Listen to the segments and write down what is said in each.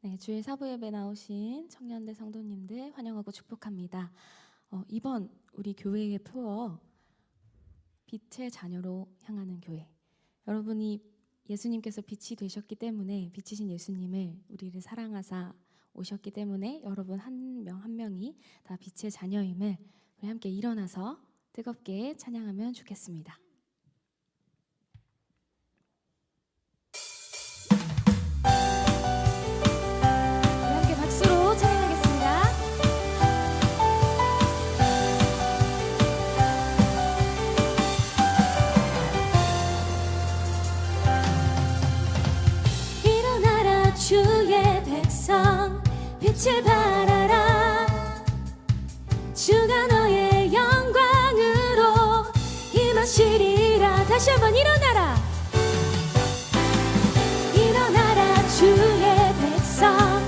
네, 주일 사부 예배 나오신 청년대 성도님들 환영하고 축복합니다. 이번 우리 교회의 표어 빛의 자녀로 향하는 교회. 여러분이 예수님께서 빛이 되셨기 때문에 빛이신 예수님을 우리를 사랑하사 오셨기 때문에 여러분 한 명 한 명이 다 빛의 자녀임을 우리 함께 일어나서 뜨겁게 찬양하면 좋겠습니다. 빛을 발하라. 주가 너의 영광으로 임하시리라. 다시 한번 일어나라. 일어나라 주의 백성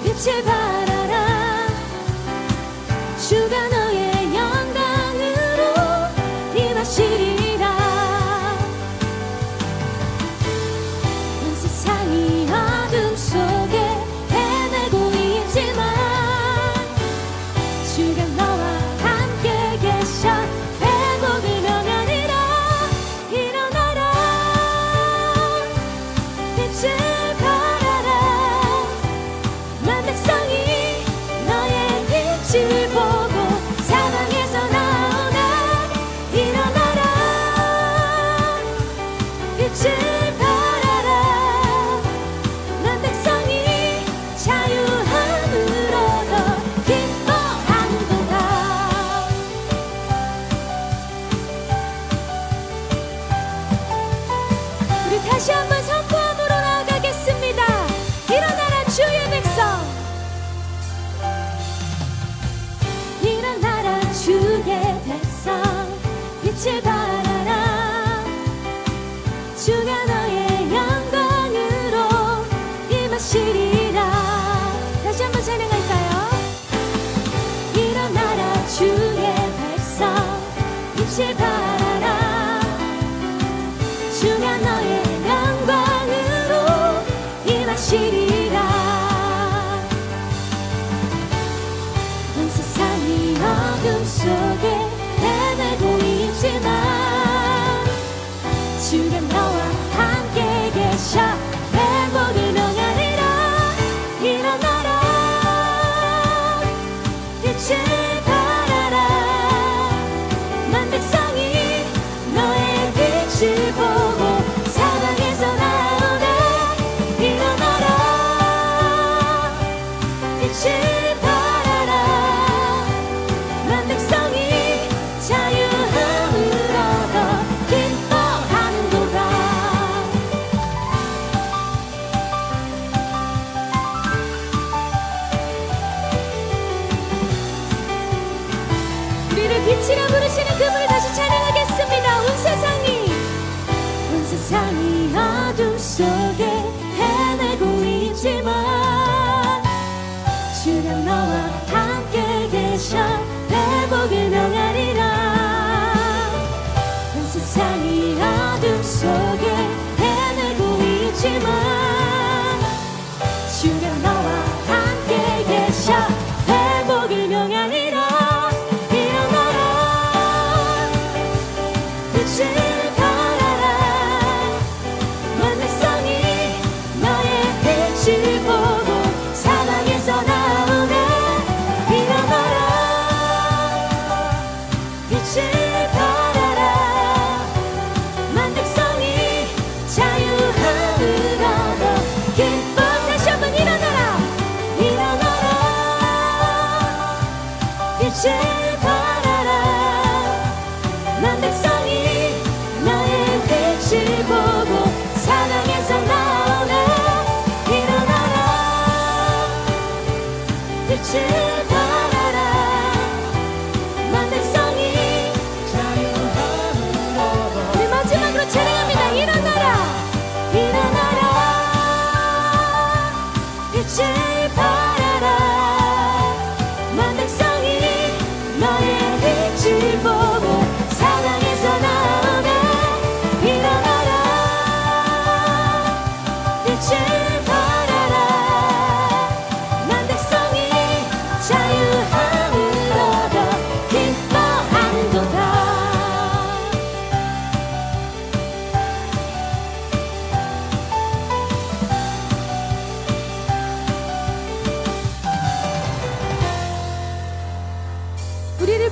빛을 발하라. 주가 너의 영광으로 임하시리라. 온 세상이 어둠 속에 주가 너와 함께 계셔 회복을 명하리라. 일어나라 빛을 발하라. 만 백성이 너의 빛을 보고 사방에서 나오나. 일어나라 빛을 발하라. 만 백성이 자유함을 얻어 다시 한번 선포함으로 나아가겠습니다. 일어나라 주의 백성. 일어나라 주의 백성 빛을 발하라. 주가 너의 영광으로 임하시리라. 다시 한번 찬양할까요? 일어나라 주의 백성 빛을 발하라. 주가 너의 영광으로 임하시리라. 온 세상이 어둠 속에 헤매고 있지만 주가 너와 함께 계셔 회복을 명하리라. 일어나라 빛을 발하라. 만 백성이 너의 빛을 보고 사방에서 나오네. 일어나라 빛을 발하라. 만 백성이 자유함을 얻어 기뻐하는도다. 우리를 빛이라 부르시는 그분을 다시 찬양하겠습니다. 온 세상이 어둠 속에 헤매고 있지만 주가 너와 함께 계셔 회복을 명하리라. 온 세상이 어둠 속에 헤매고 있지만 주가 너와 함께 계셔 회복을 명하리라. 일어나라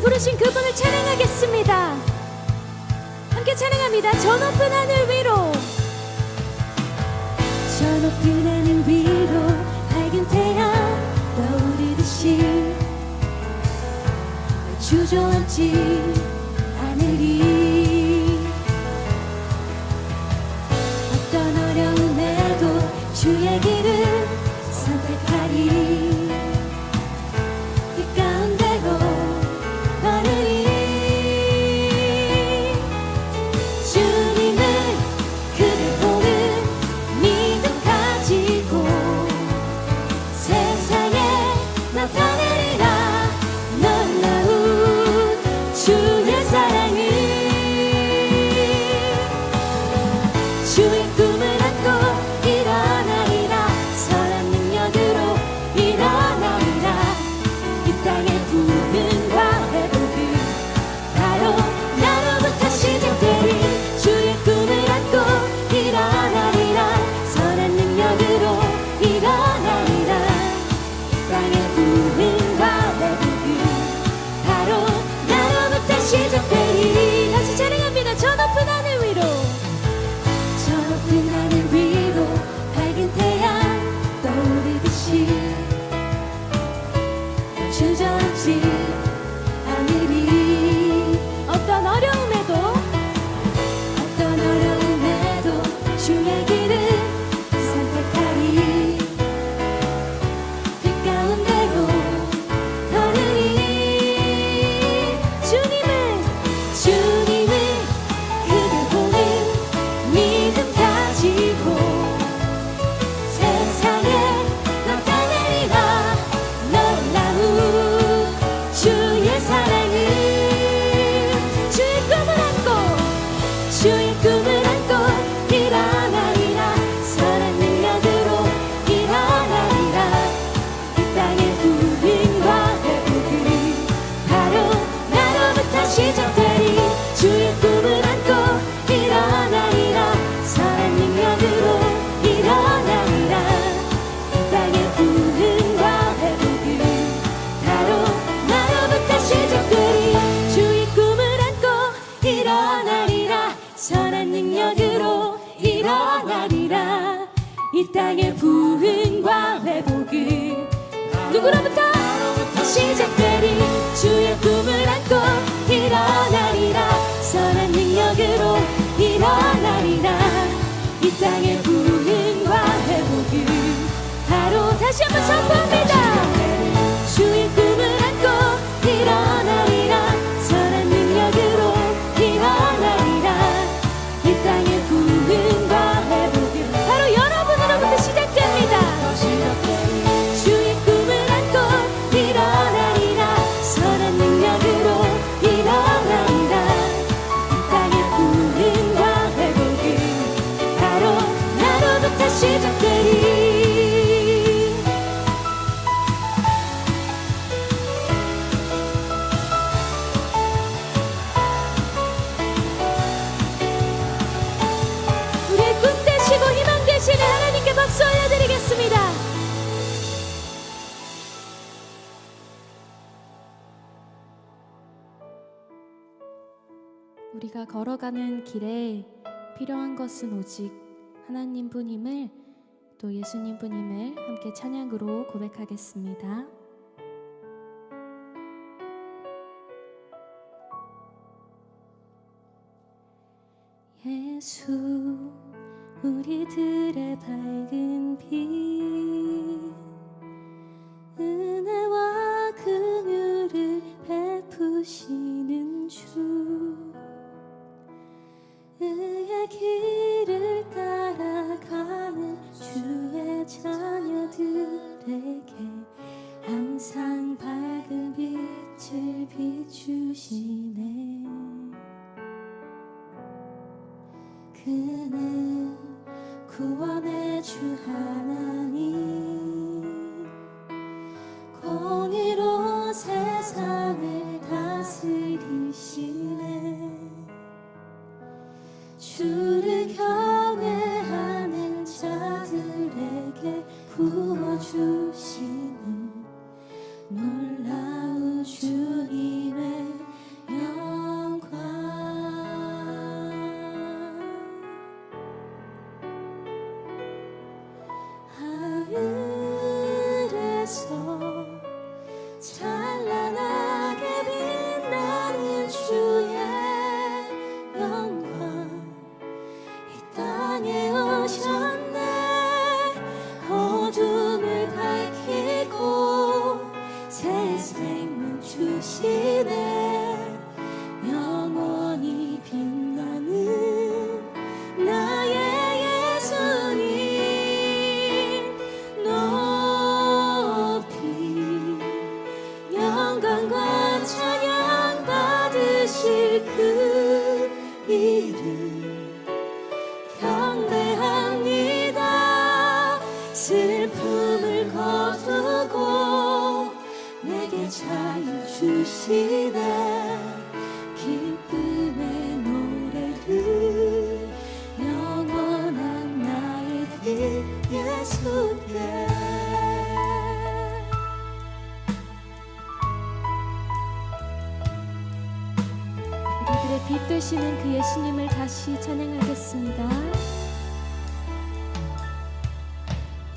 부르신 그분을 찬양하겠습니다. 함께 찬양합니다. 저 높은 하늘 위로, 저 높은 하늘 위로 밝은 태양 떠오르듯이 주저앉지 않으리. 어떤 어려움에도 주의 길을 선택하리. 그 가운데로 걸으리. 주님을 그를 보는 믿음 가지고 세상에 나타내리라. 놀라운 주의 사랑을, 주의 꿈을 안고 일어나리라. 선한 능력으로 일어나리라. 이 땅의 부흥과 회복은 바로 나로부터 시작되리. 주의 꿈을 안고 일어나리라. 선한 능력으로 일어나리라. 이 땅의 부흥과 회복은 바로 나로부터 시작되리. 다시 찬양합니다. 저 높은 하늘 위로, 저 높은 하늘 위로 밝은 태양 떠오르듯이 주저앉지 않으리. 어떤 어려움에도, 어떤 어려움에도 주의 길을 선택하리. 그 가운데로 걸으리. 주님을 그를 보는 믿음 가지고 세상에 나타내리라. 놀라운 주의 사랑을, 주의 꿈을 안고, 주의 꿈을 안고 일어나리라. 선한 능력으로 일어나리라. 이 땅의 부흥과 회복은 바로 나로부터 시작되리. 주의 꿈을 안고 일어나리라. 선한 능력으로 일어나리라. 이 땅의 부흥과 회복은 바로 나로부터 시작되리. 주의 꿈을 안고 일어나리라. 선한 능력으로 일어나리라. 이 땅의 부흥과 회복은 누구로부터 시작되리. 주의 꿈을 안고 일어나리라. 선한 능력으로 일어나리라. 이 땅의 부흥과 회복은 바로 다시 한번 선포합니다. 주의 꿈을 안고 일어나리라. 선한 능력으로 일어나리라. 이 땅의 부흥과 회복은 바로 여러분으로부터 시작됩니다. 주의 꿈을 안고 일어나리라. 선한 능력으로 일어나리라. 이 땅의 부흥과 회복은 바로 나로부터 시작되리. 우리의 꿈 되시고 희망 되시는 하나님께 박수 올려드리겠습니다. 우리가 걸어가는 길에 필요한 것은 오직 하나님 뿐임을, 또 예수님 뿐임을 함께 찬양으로 고백하겠습니다. 예수, 우리들의 밝은 빛, 은혜와 긍휼을 베푸시는 주, 의의 길을 따라가는 주의 자녀들에게 항상 밝은 빛을 비추시네. 그는 구원의 주 하나님, 공의로 세상을 다스리시네. 주를 경외하는 자들에게 부어주시는 놀라운 주님의 자유 주시네 기쁨의 노래를 영원한 나의 빛 예수께 우리들의 빛 되시는 그 예수님을 다시 찬양하겠습니다.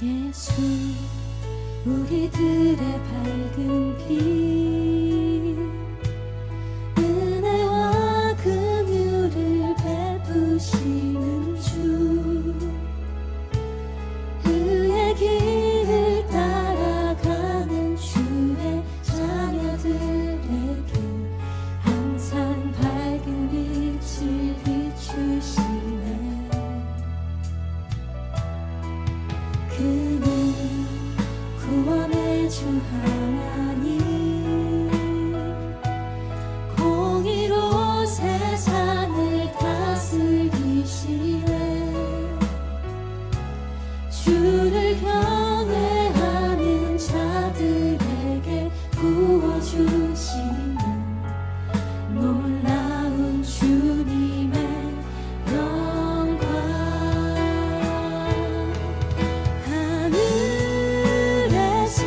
예수 우리들의 밝은 빛 은혜와 긍휼을 베푸시는 주 의의 길을 따라가는 주의 자녀들에게 항상 밝은 빛을 비추시네 그는 구원의 주 하나님 공의로 세상을 다스리시네 주를 경외하는 자들에게 부어주시는 놀라운 주님의 영광 하늘에서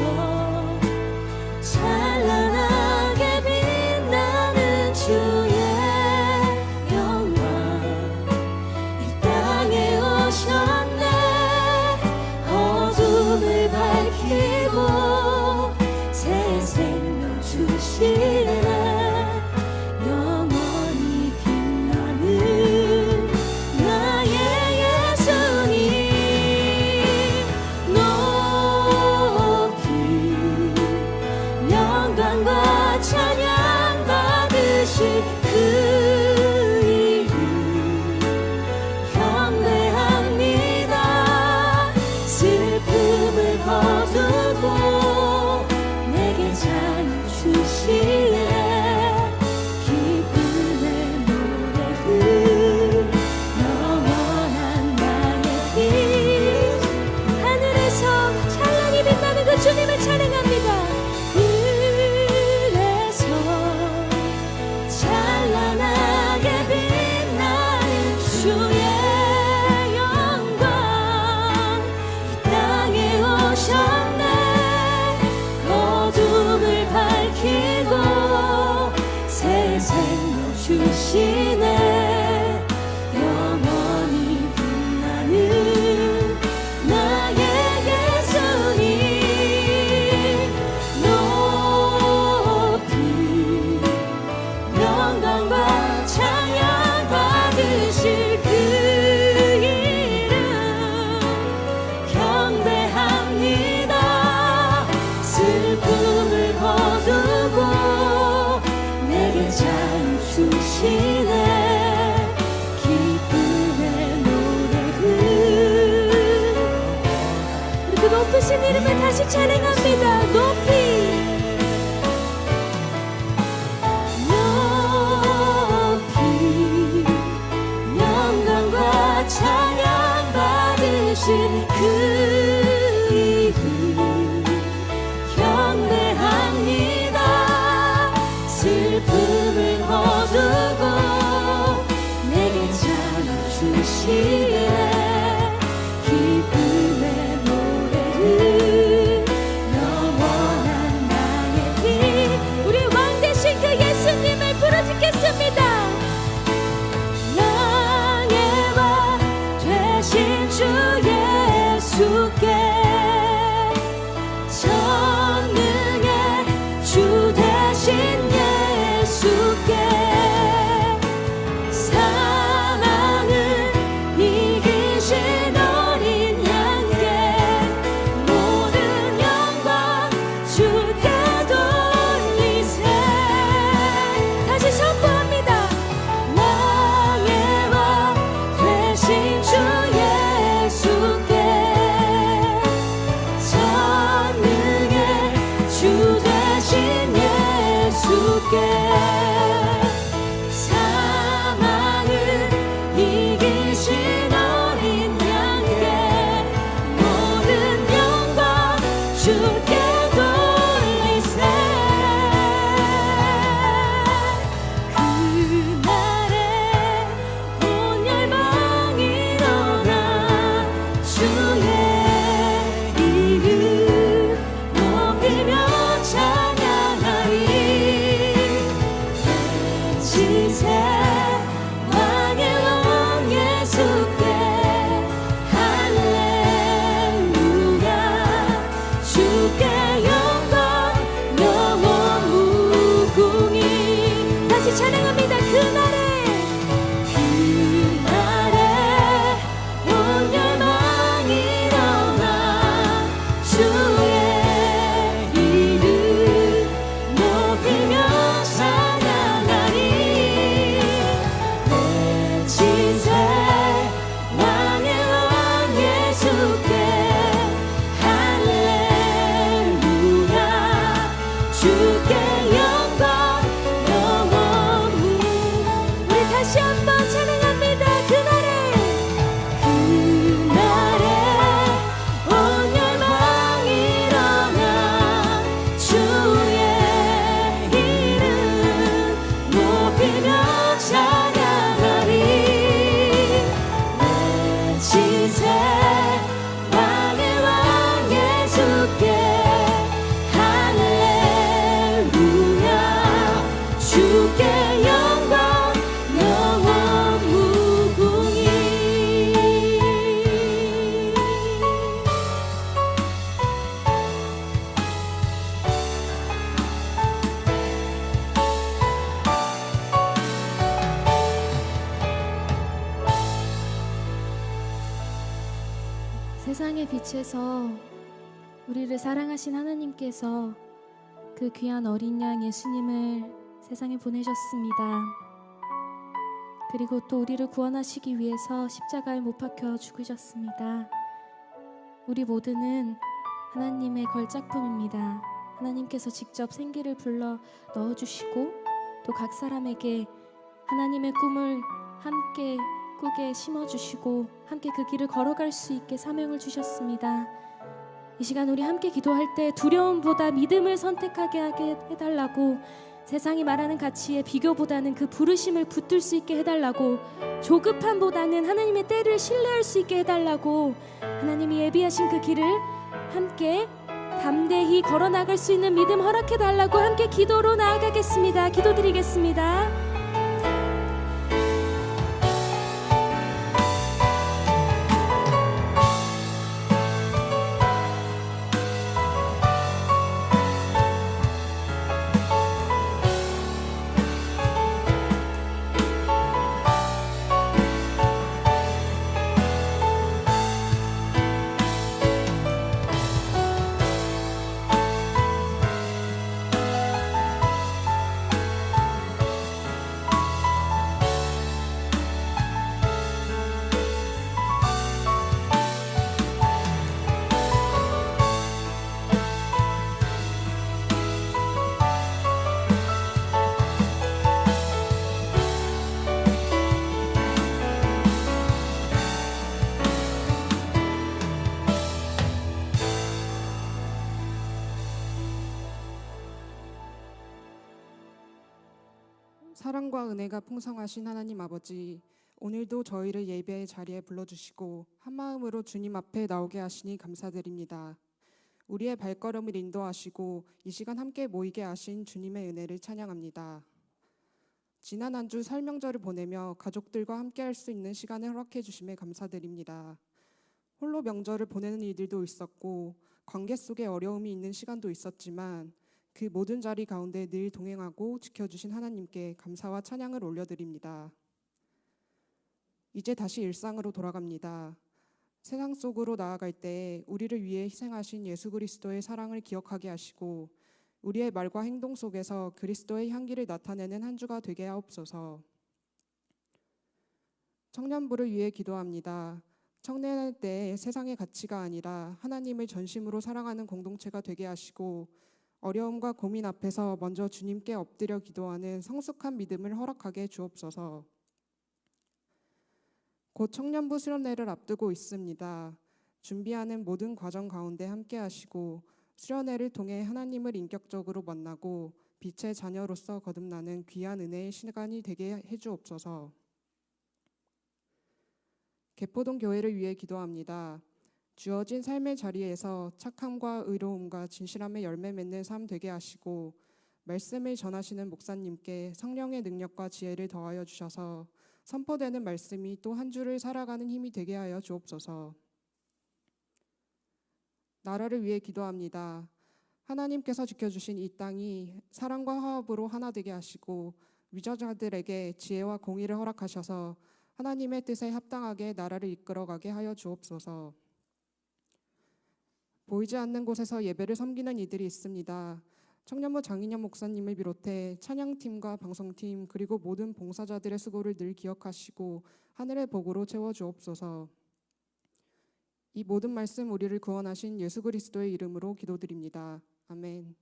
찬란하게 빛나는 주의 영광 이 땅에 오셨네 어둠을 밝히고 새 생명 주시네 영원히 빛나는 나의 예수님 높이 영광과 찬양 받으실 그 이름 경배합니다 슬픔을 거두고 내게 자유 주시네 기쁨의 노래를 영원한 나의 빛 하늘에서 찬란히 빛나는 그 주님을 찬양합니다 그래서 찬란하게 빛나는 주의 영광 이 땅에 오셨네 어둠을 밝히고 새 생명 주시네 영원히 빛나는 나의 예수님 높이 영광과 찬양 받으실 그 이름 경배합니다 슬픔을 거두고 내게 자유 주시네 기쁨의 노래를 우리 그 높으신 이름을 다시 찬양합니다 높이 높이 영광과 찬양 받으신 그 이름 경배합니다 슬픔을 거두고 내게 자유 주시네 기쁨의 노래를 영원한 세상의 빛에서 우리를 사랑하신 하나님께서 그 귀한 어린 양 예수님을 세상에 보내셨습니다. 그리고 또 우리를 구원하시기 위해서 십자가에 못 박혀 죽으셨습니다. 우리 모두는 하나님의 걸작품입니다. 하나님께서 직접 생기를 불러 넣어주시고 또 각 사람에게 하나님의 꿈을 함께 꾸게 심어주시고 함께 그 길을 걸어갈 수 있게 사명을 주셨습니다. 이 시간 우리 함께 기도할 때 두려움보다 믿음을 선택하게 하게 해달라고, 세상이 말하는 가치에 비교보다는 그 부르심을 붙들 수 있게 해달라고, 조급함보다는 하나님의 때를 신뢰할 수 있게 해달라고, 하나님이 예비하신 그 길을 함께 담대히 걸어나갈 수 있는 믿음 허락해달라고 함께 기도로 나아가겠습니다. 기도드리겠습니다. 사랑과 은혜가 풍성하신 하나님 아버지, 오늘도 저희를 예배의 자리에 불러주시고 한마음으로 주님 앞에 나오게 하시니 감사드립니다. 우리의 발걸음을 인도하시고 이 시간 함께 모이게 하신 주님의 은혜를 찬양합니다. 지난 한 주 설 명절을 보내며 가족들과 함께 할 수 있는 시간을 허락해 주심에 감사드립니다. 홀로 명절을 보내는 일들도 있었고 관계 속에 어려움이 있는 시간도 있었지만 그 모든 자리 가운데 늘 동행하고 지켜주신 하나님께 감사와 찬양을 올려드립니다. 이제 다시 일상으로 돌아갑니다. 세상 속으로 나아갈 때 우리를 위해 희생하신 예수 그리스도의 사랑을 기억하게 하시고 우리의 말과 행동 속에서 그리스도의 향기를 나타내는 한 주가 되게 하옵소서. 청년부를 위해 기도합니다. 청년할 때 세상의 가치가 아니라 하나님을 전심으로 사랑하는 공동체가 되게 하시고 어려움과 고민 앞에서 먼저 주님께 엎드려 기도하는 성숙한 믿음을 허락하게 주옵소서. 곧 청년부 수련회를 앞두고 있습니다. 준비하는 모든 과정 가운데 함께 하시고 수련회를 통해 하나님을 인격적으로 만나고 빛의 자녀로서 거듭나는 귀한 은혜의 시간이 되게 해주옵소서. 개포동 교회를 위해 기도합니다. 주어진 삶의 자리에서 착함과 의로움과 진실함의 열매 맺는 삶 되게 하시고 말씀을 전하시는 목사님께 성령의 능력과 지혜를 더하여 주셔서 선포되는 말씀이 또 한 주를 살아가는 힘이 되게 하여 주옵소서. 나라를 위해 기도합니다. 하나님께서 지켜주신 이 땅이 사랑과 화합으로 하나 되게 하시고 위저자들에게 지혜와 공의를 허락하셔서 하나님의 뜻에 합당하게 나라를 이끌어가게 하여 주옵소서. 보이지 않는 곳에서 예배를 섬기는 이들이 있습니다. 청년부 장인영 목사님을 비롯해 찬양팀과 방송팀 그리고 모든 봉사자들의 수고를 늘 기억하시고 하늘의 복으로 채워주옵소서. 이 모든 말씀 우리를 구원하신 예수 그리스도의 이름으로 기도드립니다. 아멘.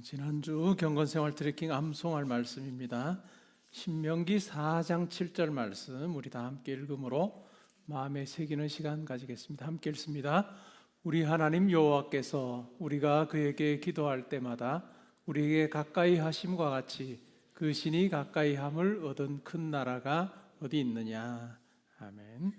지난주 경건생활 트래킹 암송할 말씀입니다. 신명기 4장 7절 말씀 우리 다 함께 읽음으로 마음에 새기는 시간 가지겠습니다. 함께 읽습니다. 우리 하나님 여호와께서 우리가 그에게 기도할 때마다 우리에게 가까이 하심과 같이 그 신이 가까이 함을 얻은 큰 나라가 어디 있느냐. 아멘.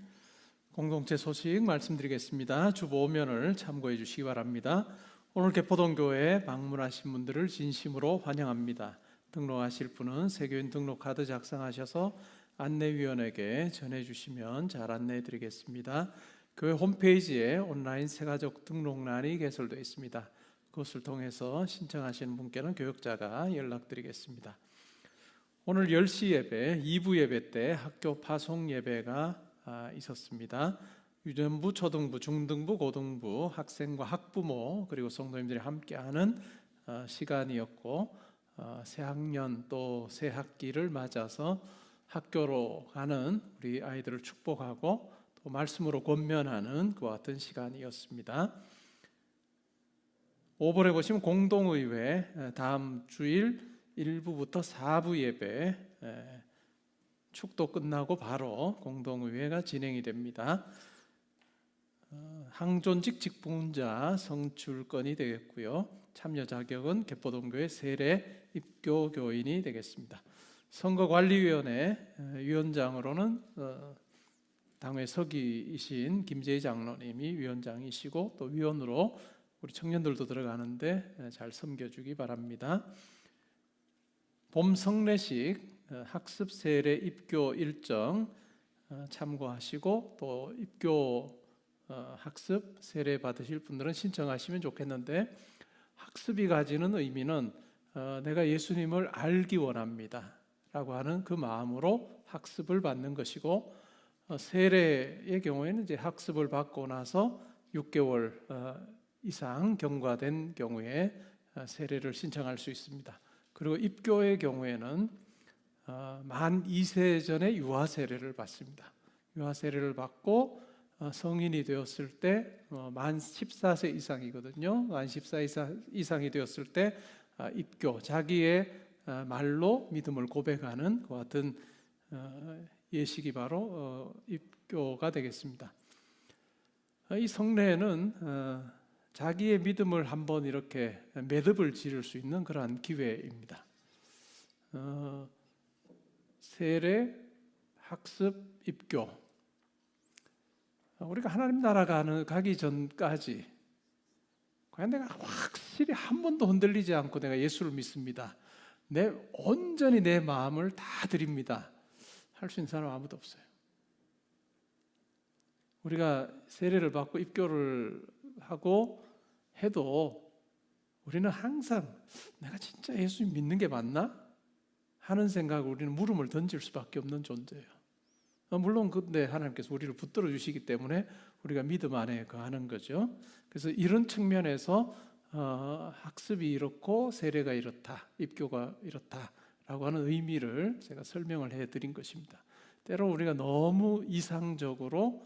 공동체 소식 말씀드리겠습니다. 주보면을 참고해 주시기 바랍니다. 오늘 개포동교회에 방문하신 분들을 진심으로 환영합니다. 등록하실 분은 세교인 등록카드 작성하셔서 안내위원에게 전해주시면 잘 안내해 드리겠습니다. 교회 홈페이지에 온라인 새가족 등록란이 개설되어 있습니다. 그것을 통해서 신청하시는 분께는 교역자가 연락드리겠습니다. 오늘 10시 예배, 2부 예배 때 학교 파송 예배가 있었습니다. 유년부, 초등부, 중등부, 고등부 학생과 학부모 그리고 성도님들이 함께하는 시간이었고, 새학년 또 새학기를 맞아서 학교로 가는 우리 아이들을 축복하고 또 말씀으로 권면하는 그와 같은 시간이었습니다. 5번에 보시면 공동의회 다음 주일 1부부터 4부 예배 축도 끝나고 바로 공동의회가 진행이 됩니다. 항존직 직분자 성출권이 되겠고요. 참여 자격은 개포동교회 세례 입교 교인이 되겠습니다. 선거관리위원회 위원장으로는 당회 서기이신 김재희 장로님이 위원장이시고 또 위원으로 우리 청년들도 들어가는데 잘 섬겨주기 바랍니다. 봄 성례식 학습 세례 입교 일정 참고하시고 또 입교 학습 세례 받으실 분들은 신청하시면 좋겠는데, 학습이 가지는 의미는 내가 예수님을 알기 원합니다 라고 하는 그 마음으로 학습을 받는 것이고, 세례의 경우에는 이제 학습을 받고 나서 6개월 이상 경과된 경우에 세례를 신청할 수 있습니다. 그리고 입교의 경우에는 만 2세 전에 유아 세례를 받습니다. 유아 세례를 받고 성인이 되었을 때 만 14세 이상이거든요. 만 14세 이상이 되었을 때 입교, 자기의 말로 믿음을 고백하는 그 같은 예식이 바로 입교가 되겠습니다. 이 성례는 자기의 믿음을 한번 이렇게 매듭을 지을 수 있는 그러한 기회입니다. 세례, 학습, 입교. 우리가 하나님 나라 가기 전까지 과연 내가 확실히 한 번도 흔들리지 않고 내가 예수를 믿습니다, 온전히 내 마음을 다 드립니다, 할 수 있는 사람 아무도 없어요. 우리가 세례를 받고 입교를 하고 해도 우리는 항상 내가 진짜 예수 믿는 게 맞나? 하는 생각을 우리는 물음을 던질 수밖에 없는 존재예요. 물론 근데 하나님께서 우리를 붙들어 주시기 때문에 우리가 믿음 안에 거하는 거죠. 그래서 이런 측면에서 학습이 이렇고 세례가 이렇다, 입교가 이렇다라고 하는 의미를 제가 설명을 해드린 것입니다. 때로 우리가 너무 이상적으로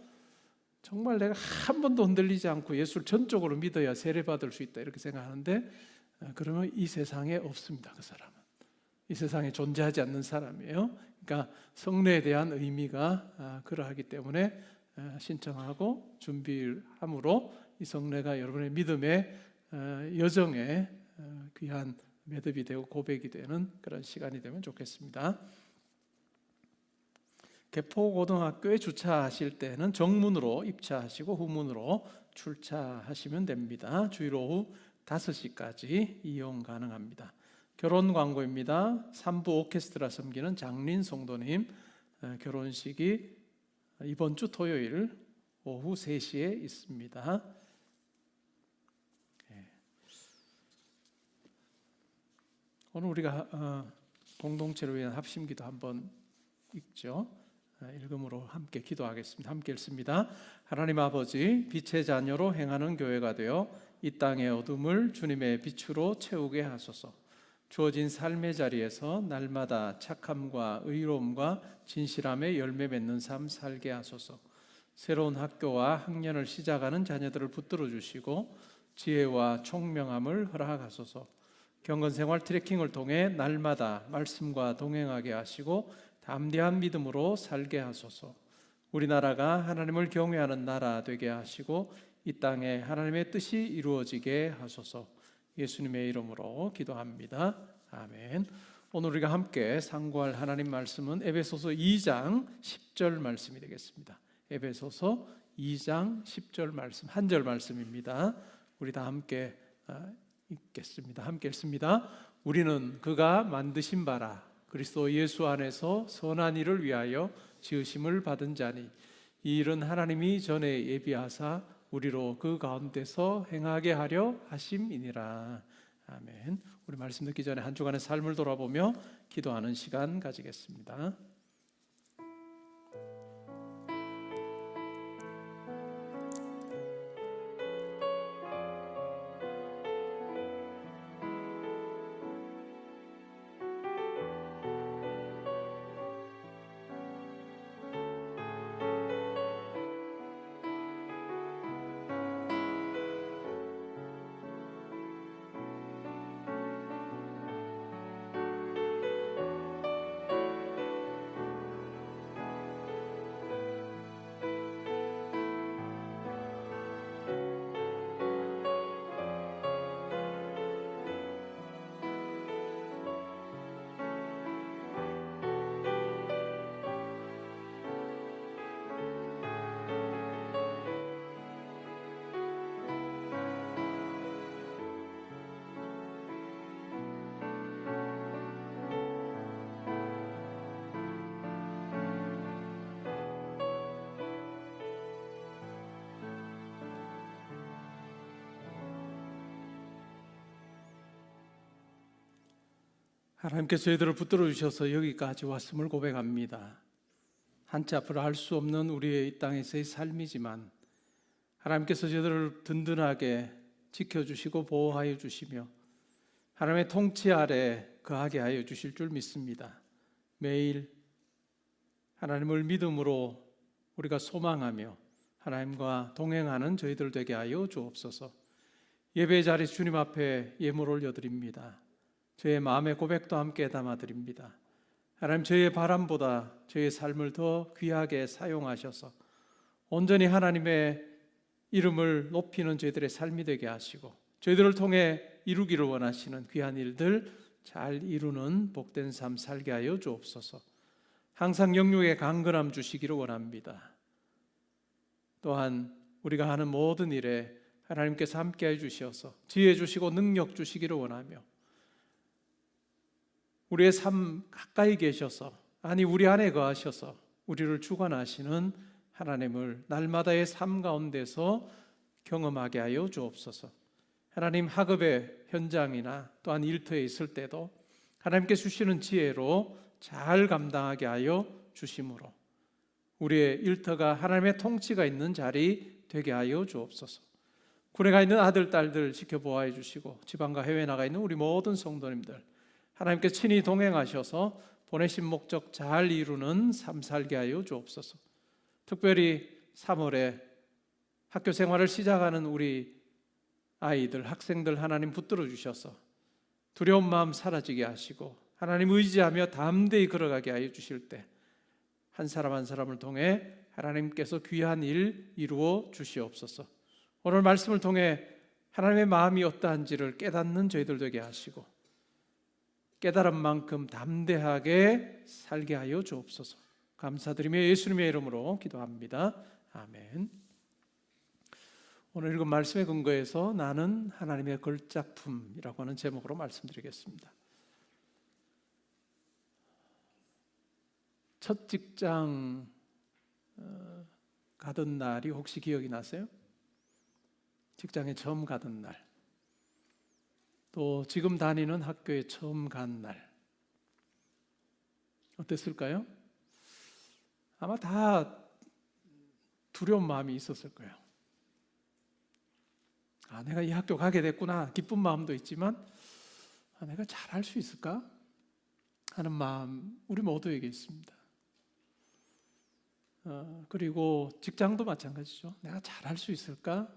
정말 내가 한 번도 흔들리지 않고 예수를 전적으로 믿어야 세례받을 수 있다 이렇게 생각하는데, 그러면 이 세상에 없습니다. 그 사람은 이 세상에 존재하지 않는 사람이에요. 그러니까 성례에 대한 의미가 그러하기 때문에 신청하고 준비함으로 이 성례가 여러분의 믿음의 여정에 귀한 매듭이 되고 고백이 되는 그런 시간이 되면 좋겠습니다. 개포고등학교에 주차하실 때는 정문으로 입차하시고 후문으로 출차하시면 됩니다. 주일 오후 5시까지 이용 가능합니다. 결혼 광고입니다. 3부 오케스트라 섬기는 장린 성도님 결혼식이 이번 주 토요일 오후 3시에 있습니다. 오늘 우리가 공동체를 위한 합심기도 한번 읽죠. 읽음으로 함께 기도하겠습니다. 함께 읽습니다. 하나님 아버지, 빛의 자녀로 행하는 교회가 되어 이 땅의 어둠을 주님의 빛으로 채우게 하소서. 주어진 삶의 자리에서 날마다 착함과 의로움과 진실함의 열매 맺는 삶 살게 하소서. 새로운 학교와 학년을 시작하는 자녀들을 붙들어 주시고 지혜와 총명함을 허락하소서. 경건생활 트래킹을 통해 날마다 말씀과 동행하게 하시고 담대한 믿음으로 살게 하소서. 우리나라가 하나님을 경외하는 나라 되게 하시고 이 땅에 하나님의 뜻이 이루어지게 하소서. 예수님의 이름으로 기도합니다. 아멘. 오늘 우리가 함께 상고할 하나님 말씀은 에베소서 2장 10절 말씀이 되겠습니다. 에베소서 2장 10절 말씀, 한 절 말씀입니다. 우리 다 함께 읽겠습니다. 함께 읽습니다. 우리는 그가 만드신 바라 그리스도 예수 안에서 선한 일을 위하여 지으심을 받은 자니 이 일은 하나님이 전에 예비하사 우리로 그 가운데서 행하게 하려 하심이니라. 아멘. 우리 말씀 듣기 전에 한 주간의 삶을 돌아보며 기도하는 시간 가지겠습니다. 하나님께서 저희들을 붙들어 주셔서 여기까지 왔음을 고백합니다. 한치 앞으로 할 수 없는 우리의 이 땅에서의 삶이지만 하나님께서 저희들을 든든하게 지켜주시고 보호하여 주시며 하나님의 통치 아래 거하게 하여 주실 줄 믿습니다. 매일 하나님을 믿음으로 우리가 소망하며 하나님과 동행하는 저희들 되게 하여 주옵소서. 예배 자리 주님 앞에 예물 올려드립니다. 저의 마음의 고백도 함께 담아드립니다. 하나님, 저의 바람보다 저의 삶을 더 귀하게 사용하셔서 온전히 하나님의 이름을 높이는 저희들의 삶이 되게 하시고 저희들을 통해 이루기를 원하시는 귀한 일들 잘 이루는 복된 삶 살게 하여 주옵소서. 항상 영육의 강건함 주시기를 원합니다. 또한 우리가 하는 모든 일에 하나님께서 함께해 주셔서 지혜 주시고 능력 주시기를 원하며 우리의 삶 가까이 계셔서 아니 우리 안에 거하셔서 우리를 주관하시는 하나님을 날마다의 삶 가운데서 경험하게 하여 주옵소서. 하나님, 학업의 현장이나 또한 일터에 있을 때도 하나님께 주시는 지혜로 잘 감당하게 하여 주심으로 우리의 일터가 하나님의 통치가 있는 자리 되게 하여 주옵소서. 군에 가 있는 아들, 딸들 지켜보아 주시고 지방과 해외에 나가 있는 우리 모든 성도님들 하나님께 친히 동행하셔서 보내신 목적 잘 이루는 삶 살게 하여 주옵소서. 특별히 3월에 학교 생활을 시작하는 우리 아이들, 학생들 하나님 붙들어 주셔서 두려운 마음 사라지게 하시고 하나님 의지하며 담대히 걸어가게 하여 주실 때 한 사람 한 사람을 통해 하나님께서 귀한 일 이루어 주시옵소서. 오늘 말씀을 통해 하나님의 마음이 어떠한지를 깨닫는 저희들 되게 하시고 깨달은 만큼 담대하게 살게 하여 주옵소서. 감사드리며 예수님의 이름으로 기도합니다. 아멘. 오늘 읽은 말씀의 근거에서 나는 하나님의 걸작품이라고 하는 제목으로 말씀드리겠습니다. 첫 직장 가던 날이 혹시 기억이 나세요? 직장에 처음 가던 날, 또 지금 다니는 학교에 처음 간 날 어땠을까요? 아마 다 두려운 마음이 있었을 거예요. 내가 이 학교 가게 됐구나 기쁜 마음도 있지만 내가 잘할 수 있을까 하는 마음 우리 모두에게 있습니다. 그리고 직장도 마찬가지죠. 내가 잘할 수 있을까?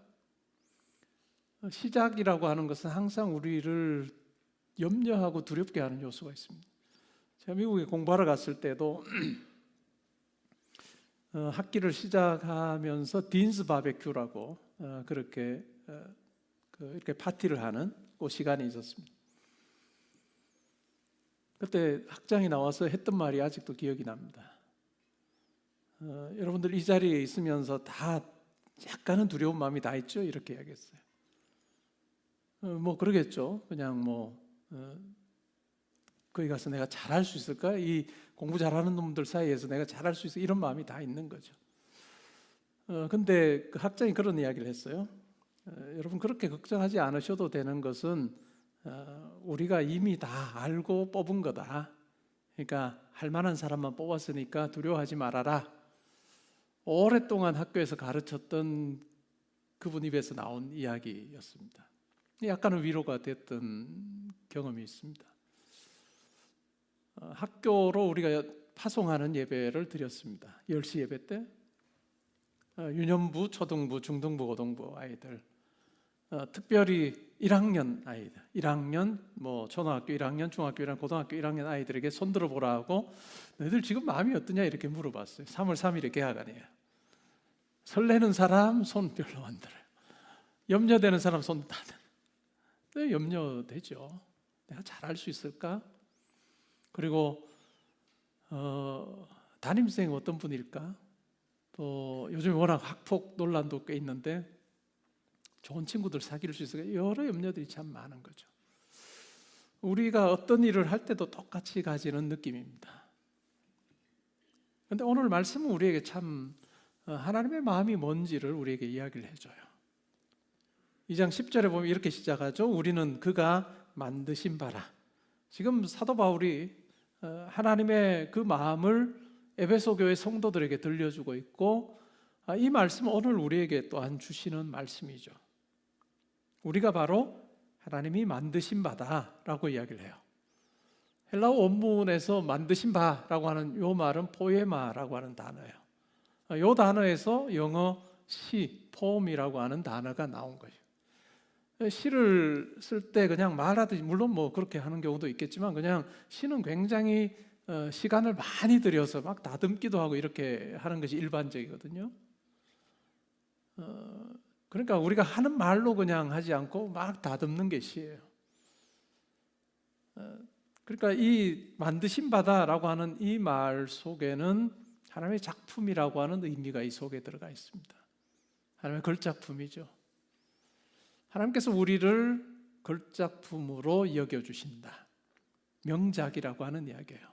시작이라고 하는 것은 항상 우리를 염려하고 두렵게 하는 요소가 있습니다. 제가 미국에 공부하러 갔을 때도 학기를 시작하면서 딘스 바베큐라고 그렇게 이렇게 파티를 하는 그 시간이 있었습니다. 그때 학장이 나와서 했던 말이 아직도 기억이 납니다. 여러분들 이 자리에 있으면서 다 약간은 두려운 마음이 다 있죠? 이렇게 이야기했어요. 뭐 그러겠죠. 그냥 거기 가서 내가 잘할 수 있을까? 이 공부 잘하는 놈들 사이에서 내가 잘할 수 있을까? 이런 마음이 다 있는 거죠. 근데 그 학장이 그런 이야기를 했어요. 여러분 그렇게 걱정하지 않으셔도 되는 것은 우리가 이미 다 알고 뽑은 거다. 그러니까 할 만한 사람만 뽑았으니까 두려워하지 말아라. 오랫동안 학교에서 가르쳤던 그분 입에서 나온 이야기였습니다. 약간은 위로가 됐던 경험이 있습니다. 학교로 우리가 파송하는 예배를 드렸습니다. 10시 예배 때 유년부, 초등부, 중등부, 고등부 아이들, 특별히 1학년 아이들, 1학년, 초등학교 1학년, 중학교 1학년, 고등학교 1학년 아이들에게 손들어 보라고 너희들 지금 마음이 어떠냐 이렇게 물어봤어요. 3월 3일에 개학아니에요. 설레는 사람 손 별로 안 들어요. 염려되는 사람 손 다 들어요. 염려되죠. 내가 잘할 수 있을까? 그리고 담임선생님 어떤 분일까? 또 요즘 워낙 학폭 논란도 꽤 있는데 좋은 친구들 사귈 수 있을까? 여러 염려들이 참 많은 거죠. 우리가 어떤 일을 할 때도 똑같이 가지는 느낌입니다. 그런데 오늘 말씀은 우리에게 참 하나님의 마음이 뭔지를 우리에게 이야기를 해줘요. 2장 10절에 보면 이렇게 시작하죠. 우리는 그가 만드신 바라. 지금 사도 바울이 하나님의 그 마음을 에베소 교회 성도들에게 들려주고 있고, 이 말씀은 오늘 우리에게 또한 주시는 말씀이죠. 우리가 바로 하나님이 만드신 바다라고 이야기를 해요. 헬라어 원문에서 만드신 바라고 하는 이 말은 포에마라고 하는 단어예요. 이 단어에서 영어 시, 포음이라고 하는 단어가 나온 거예요. 시를 쓸 때 그냥 말하듯이, 물론 그렇게 하는 경우도 있겠지만, 그냥 시는 굉장히 시간을 많이 들여서 막 다듬기도 하고 이렇게 하는 것이 일반적이거든요. 그러니까 우리가 하는 말로 그냥 하지 않고 막 다듬는 게 시예요. 그러니까 이 만드신 바다라고 하는 이 말 속에는 하나님의 작품이라고 하는 의미가 이 속에 들어가 있습니다. 하나님의 걸작품이죠. 하나님께서 우리를 걸작품으로 여겨주신다. 명작이라고 하는 이야기예요.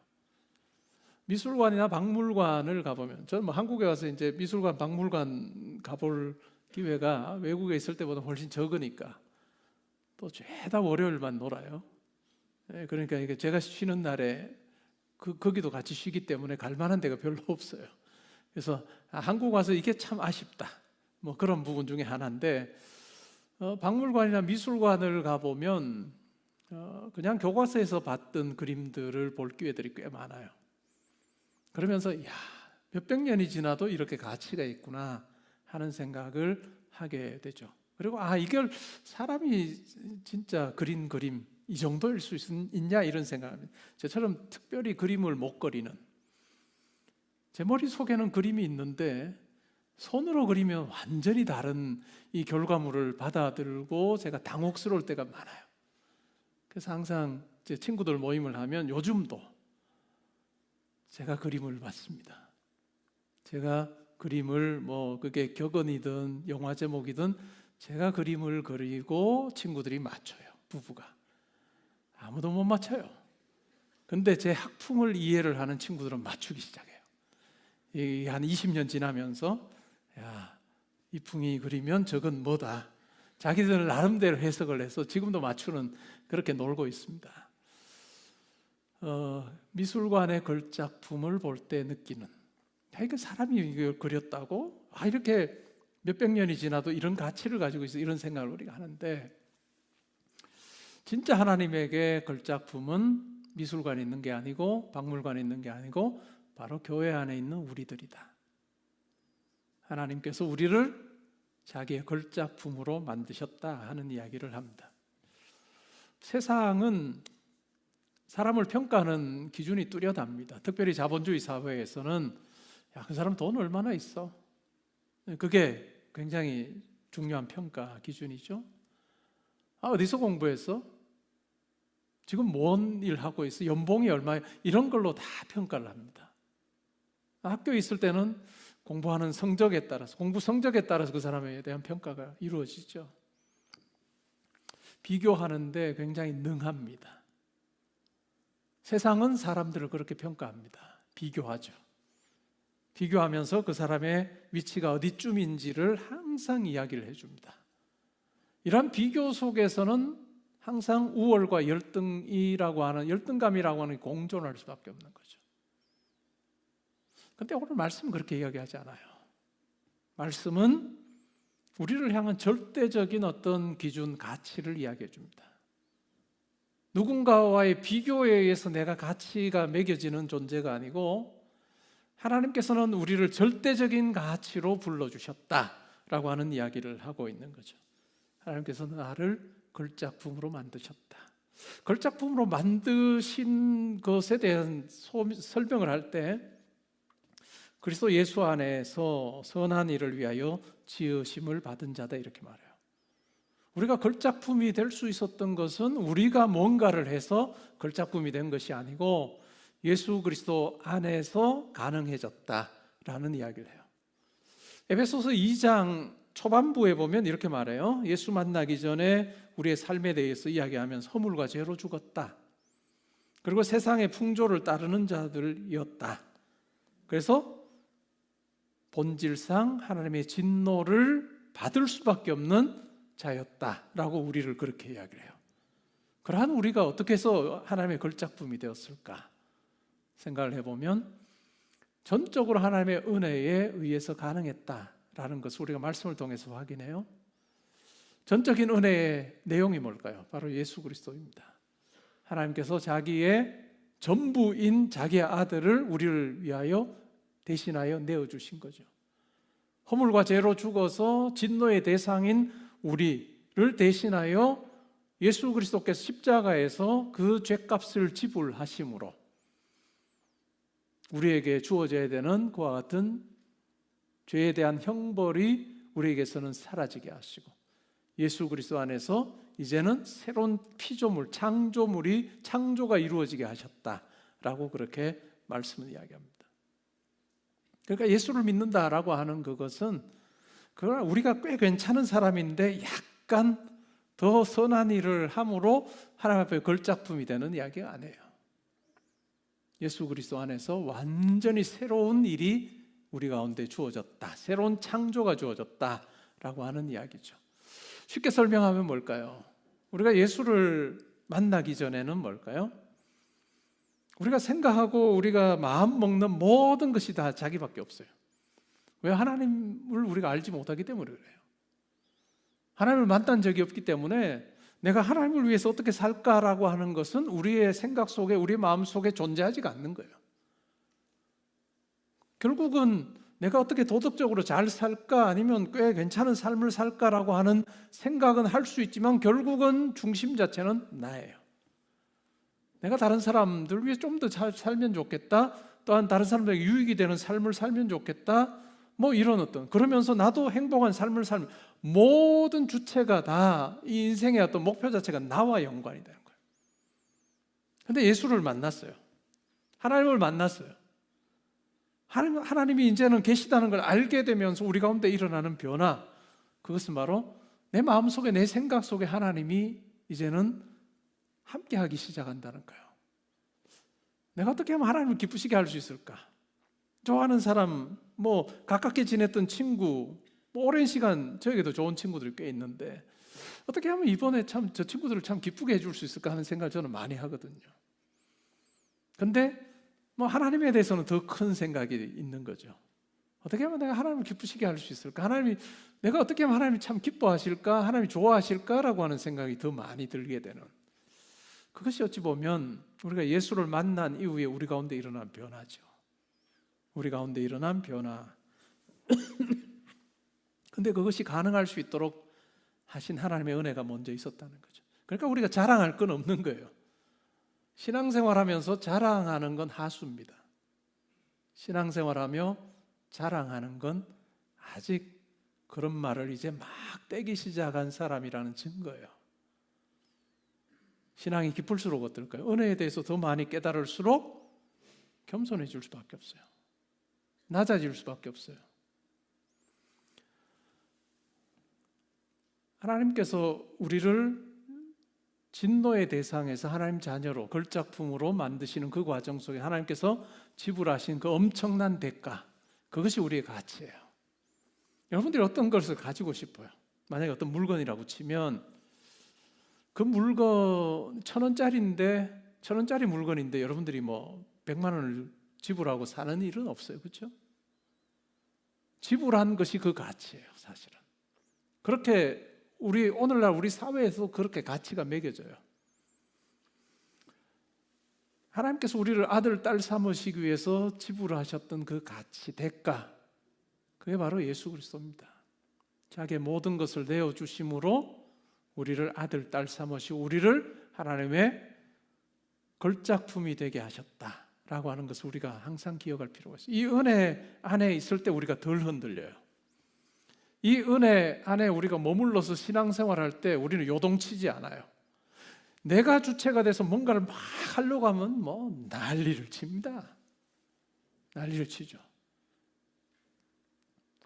미술관이나 박물관을 가보면, 저는 한국에 와서 이제 미술관, 박물관 가볼 기회가 외국에 있을 때보다 훨씬 적으니까 또 죄다 월요일만 놀아요. 그러니까 이게 제가 쉬는 날에 거기도 같이 쉬기 때문에 갈 만한 데가 별로 없어요. 그래서 한국 와서 이게 참 아쉽다. 그런 부분 중에 하나인데, 박물관이나 미술관을 가보면 그냥 교과서에서 봤던 그림들을 볼 기회들이 꽤 많아요. 그러면서 몇백 년이 지나도 이렇게 가치가 있구나 하는 생각을 하게 되죠. 그리고 이걸 사람이 진짜 그린 그림 이 정도일 수 있냐 이런 생각합니다. 저처럼 특별히 그림을 못 그리는, 제 머릿속에는 그림이 있는데 손으로 그리면 완전히 다른 이 결과물을 받아들고 제가 당혹스러울 때가 많아요. 그래서 항상 제 친구들 모임을 하면 요즘도 제가 그림을 받습니다. 제가 그림을 그게 격언이든 영화 제목이든 제가 그림을 그리고 친구들이 맞춰요. 부부가 아무도 못 맞춰요. 근데 제 학풍을 이해를 하는 친구들은 맞추기 시작해요. 한 20년 지나면서 이 풍이 그리면 저건 뭐다. 자기들 나름대로 해석을 해서 지금도 맞추는, 그렇게 놀고 있습니다. 미술관의 걸작품을 볼 때 느끼는, 이거 사람이 이걸 그렸다고? 이렇게 몇백 년이 지나도 이런 가치를 가지고 있어, 이런 생각을 우리가 하는데, 진짜 하나님에게 걸작품은 미술관에 있는 게 아니고 박물관에 있는 게 아니고 바로 교회 안에 있는 우리들이다. 하나님께서 우리를 자기의 걸작품으로 만드셨다 하는 이야기를 합니다. 세상은 사람을 평가하는 기준이 뚜렷합니다. 특별히 자본주의 사회에서는 그 사람 돈 얼마나 있어? 그게 굉장히 중요한 평가 기준이죠. 어디서 공부했어? 지금 뭔 일 하고 있어? 연봉이 얼마야? 이런 걸로 다 평가를 합니다. 학교에 있을 때는 공부하는 성적에 따라서, 공부 성적에 따라서 그 사람에 대한 평가가 이루어지죠. 비교하는데 굉장히 능합니다. 세상은 사람들을 그렇게 평가합니다. 비교하죠. 비교하면서 그 사람의 위치가 어디쯤인지를 항상 이야기를 해줍니다. 이런 비교 속에서는 항상 우월과 열등감이라고 하는 공존할 수밖에 없는 거죠. 그런데 오늘 말씀은 그렇게 이야기하지 않아요. 말씀은 우리를 향한 절대적인 어떤 기준, 가치를 이야기해 줍니다. 누군가와의 비교에 의해서 내가 가치가 매겨지는 존재가 아니고 하나님께서는 우리를 절대적인 가치로 불러주셨다라고 하는 이야기를 하고 있는 거죠. 하나님께서는 나를 걸작품으로 만드셨다. 걸작품으로 만드신 것에 대한 설명을 할 때 그리스도 예수 안에서 선한 일을 위하여 지으심을 받은 자다 이렇게 말해요. 우리가 걸작품이 될 수 있었던 것은 우리가 뭔가를 해서 걸작품이 된 것이 아니고 예수 그리스도 안에서 가능해졌다라는 이야기를 해요. 에베소서 2장 초반부에 보면 이렇게 말해요. 예수 만나기 전에 우리의 삶에 대해서 이야기하면서 허물과 죄로 죽었다. 그리고 세상의 풍조를 따르는 자들이었다. 그래서 본질상 하나님의 진노를 받을 수밖에 없는 자였다라고 우리를 그렇게 이야기를 해요. 그러한 우리가 어떻게 해서 하나님의 걸작품이 되었을까 생각을 해보면 전적으로 하나님의 은혜에 의해서 가능했다라는 것을 우리가 말씀을 통해서 확인해요. 전적인 은혜의 내용이 뭘까요? 바로 예수 그리스도입니다. 하나님께서 자기의 전부인 자기의 아들을 우리를 위하여 대신하여 내어주신 거죠. 허물과 죄로 죽어서 진노의 대상인 우리를 대신하여 예수 그리스도께서 십자가에서 그 죄값을 지불하심으로 우리에게 주어져야 되는 그와 같은 죄에 대한 형벌이 우리에게서는 사라지게 하시고 예수 그리스도 안에서 이제는 새로운 피조물, 창조가 이루어지게 하셨다라고 그렇게 말씀을 이야기합니다. 그러니까 예수를 믿는다라고 하는 그것은 그러나 우리가 꽤 괜찮은 사람인데 약간 더 선한 일을 함으로 하나님 앞에 걸작품이 되는 이야기가 아니에요. 예수 그리스도 안에서 완전히 새로운 일이 우리 가운데 주어졌다. 새로운 창조가 주어졌다라고 하는 이야기죠. 쉽게 설명하면 뭘까요? 우리가 예수를 만나기 전에는 뭘까요? 우리가 생각하고 우리가 마음 먹는 모든 것이 다 자기밖에 없어요. 왜? 하나님을 우리가 알지 못하기 때문에 그래요. 하나님을 만난 적이 없기 때문에 내가 하나님을 위해서 어떻게 살까라고 하는 것은 우리의 생각 속에, 우리의 마음 속에 존재하지가 않는 거예요. 결국은 내가 어떻게 도덕적으로 잘 살까 아니면 꽤 괜찮은 삶을 살까라고 하는 생각은 할 수 있지만 결국은 중심 자체는 나예요. 내가 다른 사람들 위해 좀 더 잘 살면 좋겠다. 또한 다른 사람들에게 유익이 되는 삶을 살면 좋겠다. 뭐 이런 어떤 그러면서 나도 행복한 삶을 살면 모든 주체가 다 이 인생의 어떤 목표 자체가 나와 연관이 되는 거예요. 그런데 예수를 만났어요. 하나님을 만났어요. 하나님이 이제는 계시다는 걸 알게 되면서 우리 가운데 일어나는 변화, 그것은 바로 내 마음속에, 내 생각 속에 하나님이 이제는 함께하기 시작한다는 거예요. 내가 어떻게 하면 하나님을 기쁘시게 할 수 있을까? 좋아하는 사람, 뭐 가깝게 지냈던 친구, 뭐 오랜 시간 저에게도 좋은 친구들이 꽤 있는데 어떻게 하면 이번에 참 저 친구들을 참 기쁘게 해줄 수 있을까 하는 생각을 저는 많이 하거든요. 근데 뭐 하나님에 대해서는 더 큰 생각이 있는 거죠. 어떻게 하면 내가 하나님을 기쁘시게 할 수 있을까? 내가 어떻게 하면 하나님이 참 기뻐하실까? 하나님이 좋아하실까라고 하는 생각이 더 많이 들게 되는, 그것이 어찌 보면 우리가 예수를 만난 이후에 우리 가운데 일어난 변화죠. 우리 가운데 일어난 변화. 근데 그것이 가능할 수 있도록 하신 하나님의 은혜가 먼저 있었다는 거죠. 그러니까 우리가 자랑할 건 없는 거예요. 신앙생활하면서 자랑하는 건 하수입니다. 신앙생활하며 자랑하는 건 아직 그런 말을 이제 막 떼기 시작한 사람이라는 증거예요. 신앙이 깊을수록 어떨까요? 은혜에 대해서 더 많이 깨달을수록 겸손해질 수밖에 없어요. 낮아질 수밖에 없어요. 하나님께서 우리를 진노의 대상에서 하나님 자녀로, 걸작품으로 만드시는 그 과정 속에 하나님께서 지불하신 그 엄청난 대가, 그것이 우리의 가치예요. 여러분들이 어떤 것을 가지고 싶어요? 만약에 어떤 물건이라고 치면 그 물건 1,000원짜리인데 1,000원짜리 물건인데 여러분들이 뭐 100만 원을 지불하고 사는 일은 없어요. 그렇죠? 지불한 것이 그 가치예요, 사실은. 그렇게 오늘날 우리 사회에서 그렇게 가치가 매겨져요. 하나님께서 우리를 아들, 딸 삼으시기 위해서 지불하셨던 그 가치, 대가, 그게 바로 예수 그리스도입니다. 자기의 모든 것을 내어주심으로 우리를 아들, 딸 삼으시고 우리를 하나님의 걸작품이 되게 하셨다라고 하는 것을 우리가 항상 기억할 필요가 있어요. 이 은혜 안에 있을 때 우리가 덜 흔들려요. 이 은혜 안에 우리가 머물러서 신앙생활할 때 우리는 요동치지 않아요. 내가 주체가 돼서 뭔가를 막 하려고 하면 뭐 난리를 칩니다. 난리를 치죠.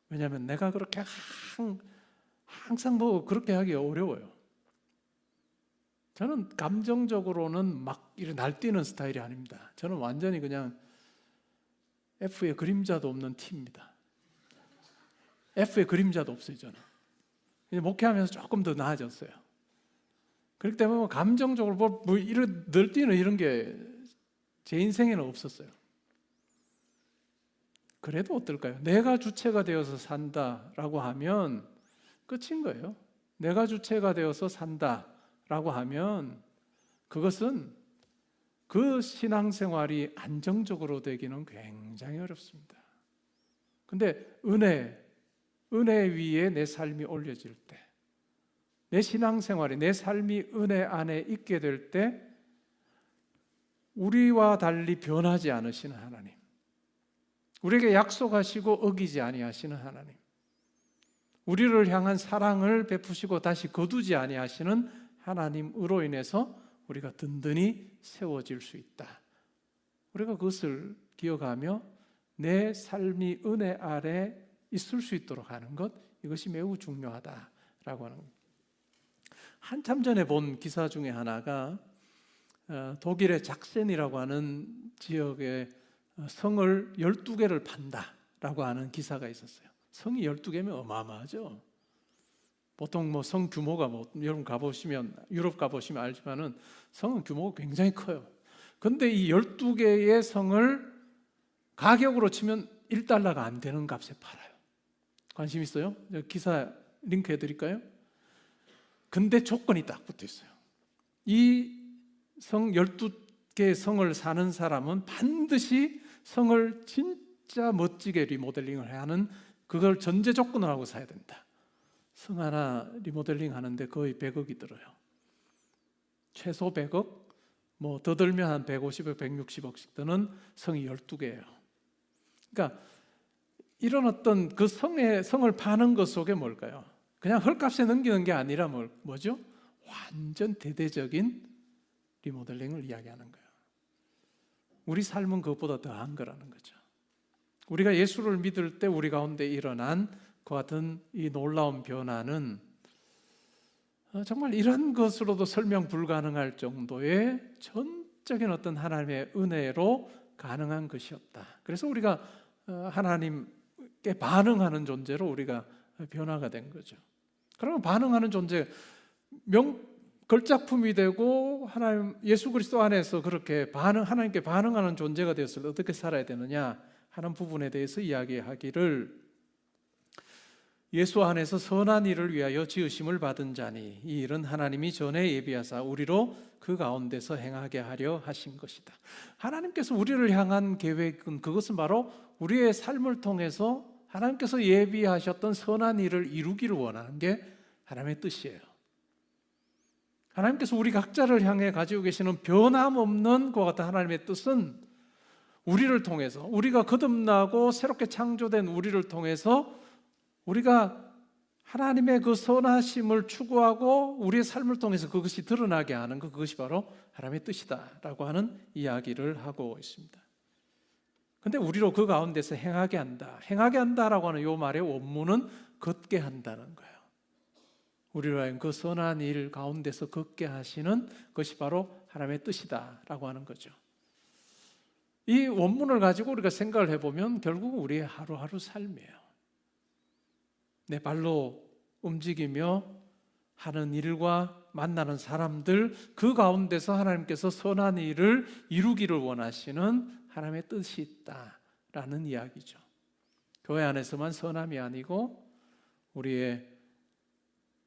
왜냐하면 내가 그렇게 항상 뭐 그렇게 하기 어려워요. 저는 감정적으로는 막 이렇게 날뛰는 스타일이 아닙니다. 저는 완전히 그냥 F의 그림자도 없는 T입니다. F의 그림자도 없어요, 저는. 목회하면서 조금 더 나아졌어요. 그렇기 때문에 감정적으로 뭐 이런 늘뛰는 이런 게 제 인생에는 없었어요. 그래도 어떨까요? 내가 주체가 되어서 산다라고 하면 끝인 거예요. 내가 주체가 되어서 산다라고 하면 그것은 그 신앙생활이 안정적으로 되기는 굉장히 어렵습니다. 근데 은혜 위에 내 삶이 올려질 때, 내 신앙생활이, 내 삶이 은혜 안에 있게 될 때 우리와 달리 변하지 않으시는 하나님, 우리에게 약속하시고 어기지 아니하시는 하나님, 우리를 향한 사랑을 베푸시고 다시 거두지 아니하시는 하나님으로 인해서 우리가 든든히 세워질 수 있다. 우리가 그것을 기억하며 내 삶이 은혜 아래 있을 수 있도록 하는 것, 이것이 매우 중요하다라고 하는 겁니다. 한참 전에 본 기사 중에 하나가 독일의 작센이라고 하는 지역에 성을 12개를 판다라고 하는 기사가 있었어요. 성이 12개면 어마어마하죠. 보통 뭐 성 규모가 여러분 가보시면, 유럽 가보시면 알지만은 성은 규모가 굉장히 커요. 근데 이 12개의 성을 가격으로 치면 $1가 안 되는 값에 팔아요. 관심 있어요? 기사 링크 해드릴까요? 근데 조건이 딱 붙어 있어요. 이 성 12개의 성을 사는 사람은 반드시 성을 진짜 멋지게 리모델링을 해야 하는, 그걸 전제 조건을 하고 사야 된다. 성 하나 리모델링 하는데 거의 100억이 들어요. 최소 100억, 뭐 더 들면 한 150억, 160억씩 드는 성이 12개예요. 그러니까 이런 어떤 그 성을 파는 것 속에 뭘까요? 그냥 헐값에 넘기는 게 아니라 뭐죠? 완전 대대적인 리모델링을 이야기하는 거예요. 우리 삶은 그것보다 더한 거라는 거죠. 우리가 예수를 믿을 때 우리 가운데 일어난 그 같은 이 놀라운 변화는 정말 이런 것으로도 설명 불가능할 정도의 전적인 어떤 하나님의 은혜로 가능한 것이었다. 그래서 우리가 하나님께 반응하는 존재로 우리가 변화가 된 거죠. 그러면 반응하는 존재, 걸작품이 되고 하나님 예수 그리스도 안에서 그렇게 하나님께 반응하는 존재가 되었을 때 어떻게 살아야 되느냐 하는 부분에 대해서 이야기하기를, 예수 안에서 선한 일을 위하여 지으심을 받은 자니 이 일은 하나님이 전에 예비하사 우리로 그 가운데서 행하게 하려 하신 것이다. 하나님께서 우리를 향한 계획은, 그것은 바로 우리의 삶을 통해서 하나님께서 예비하셨던 선한 일을 이루기를 원하는 게 하나님의 뜻이에요. 하나님께서 우리 각자를 향해 가지고 계시는 변함없는 그 같은 하나님의 뜻은 우리를 통해서, 우리가 거듭나고 새롭게 창조된 우리를 통해서 우리가 하나님의 그 선하심을 추구하고 우리의 삶을 통해서 그것이 드러나게 하는 것, 그것이 바로 하나님의 뜻이다라고 하는 이야기를 하고 있습니다. 근데 우리로 그 가운데서 행하게 한다. 행하게 한다라고 하는 이 말의 원문은 걷게 한다는 거예요. 우리로 하여금 그 선한 일 가운데서 걷게 하시는 것이 바로 하나님의 뜻이다라고 하는 거죠. 이 원문을 가지고 우리가 생각을 해보면 결국 우리의 하루하루 삶이에요. 내 발로 움직이며 하는 일과 만나는 사람들, 그 가운데서 하나님께서 선한 일을 이루기를 원하시는 하나님의 뜻이 있다라는 이야기죠. 교회 안에서만 선함이 아니고 우리의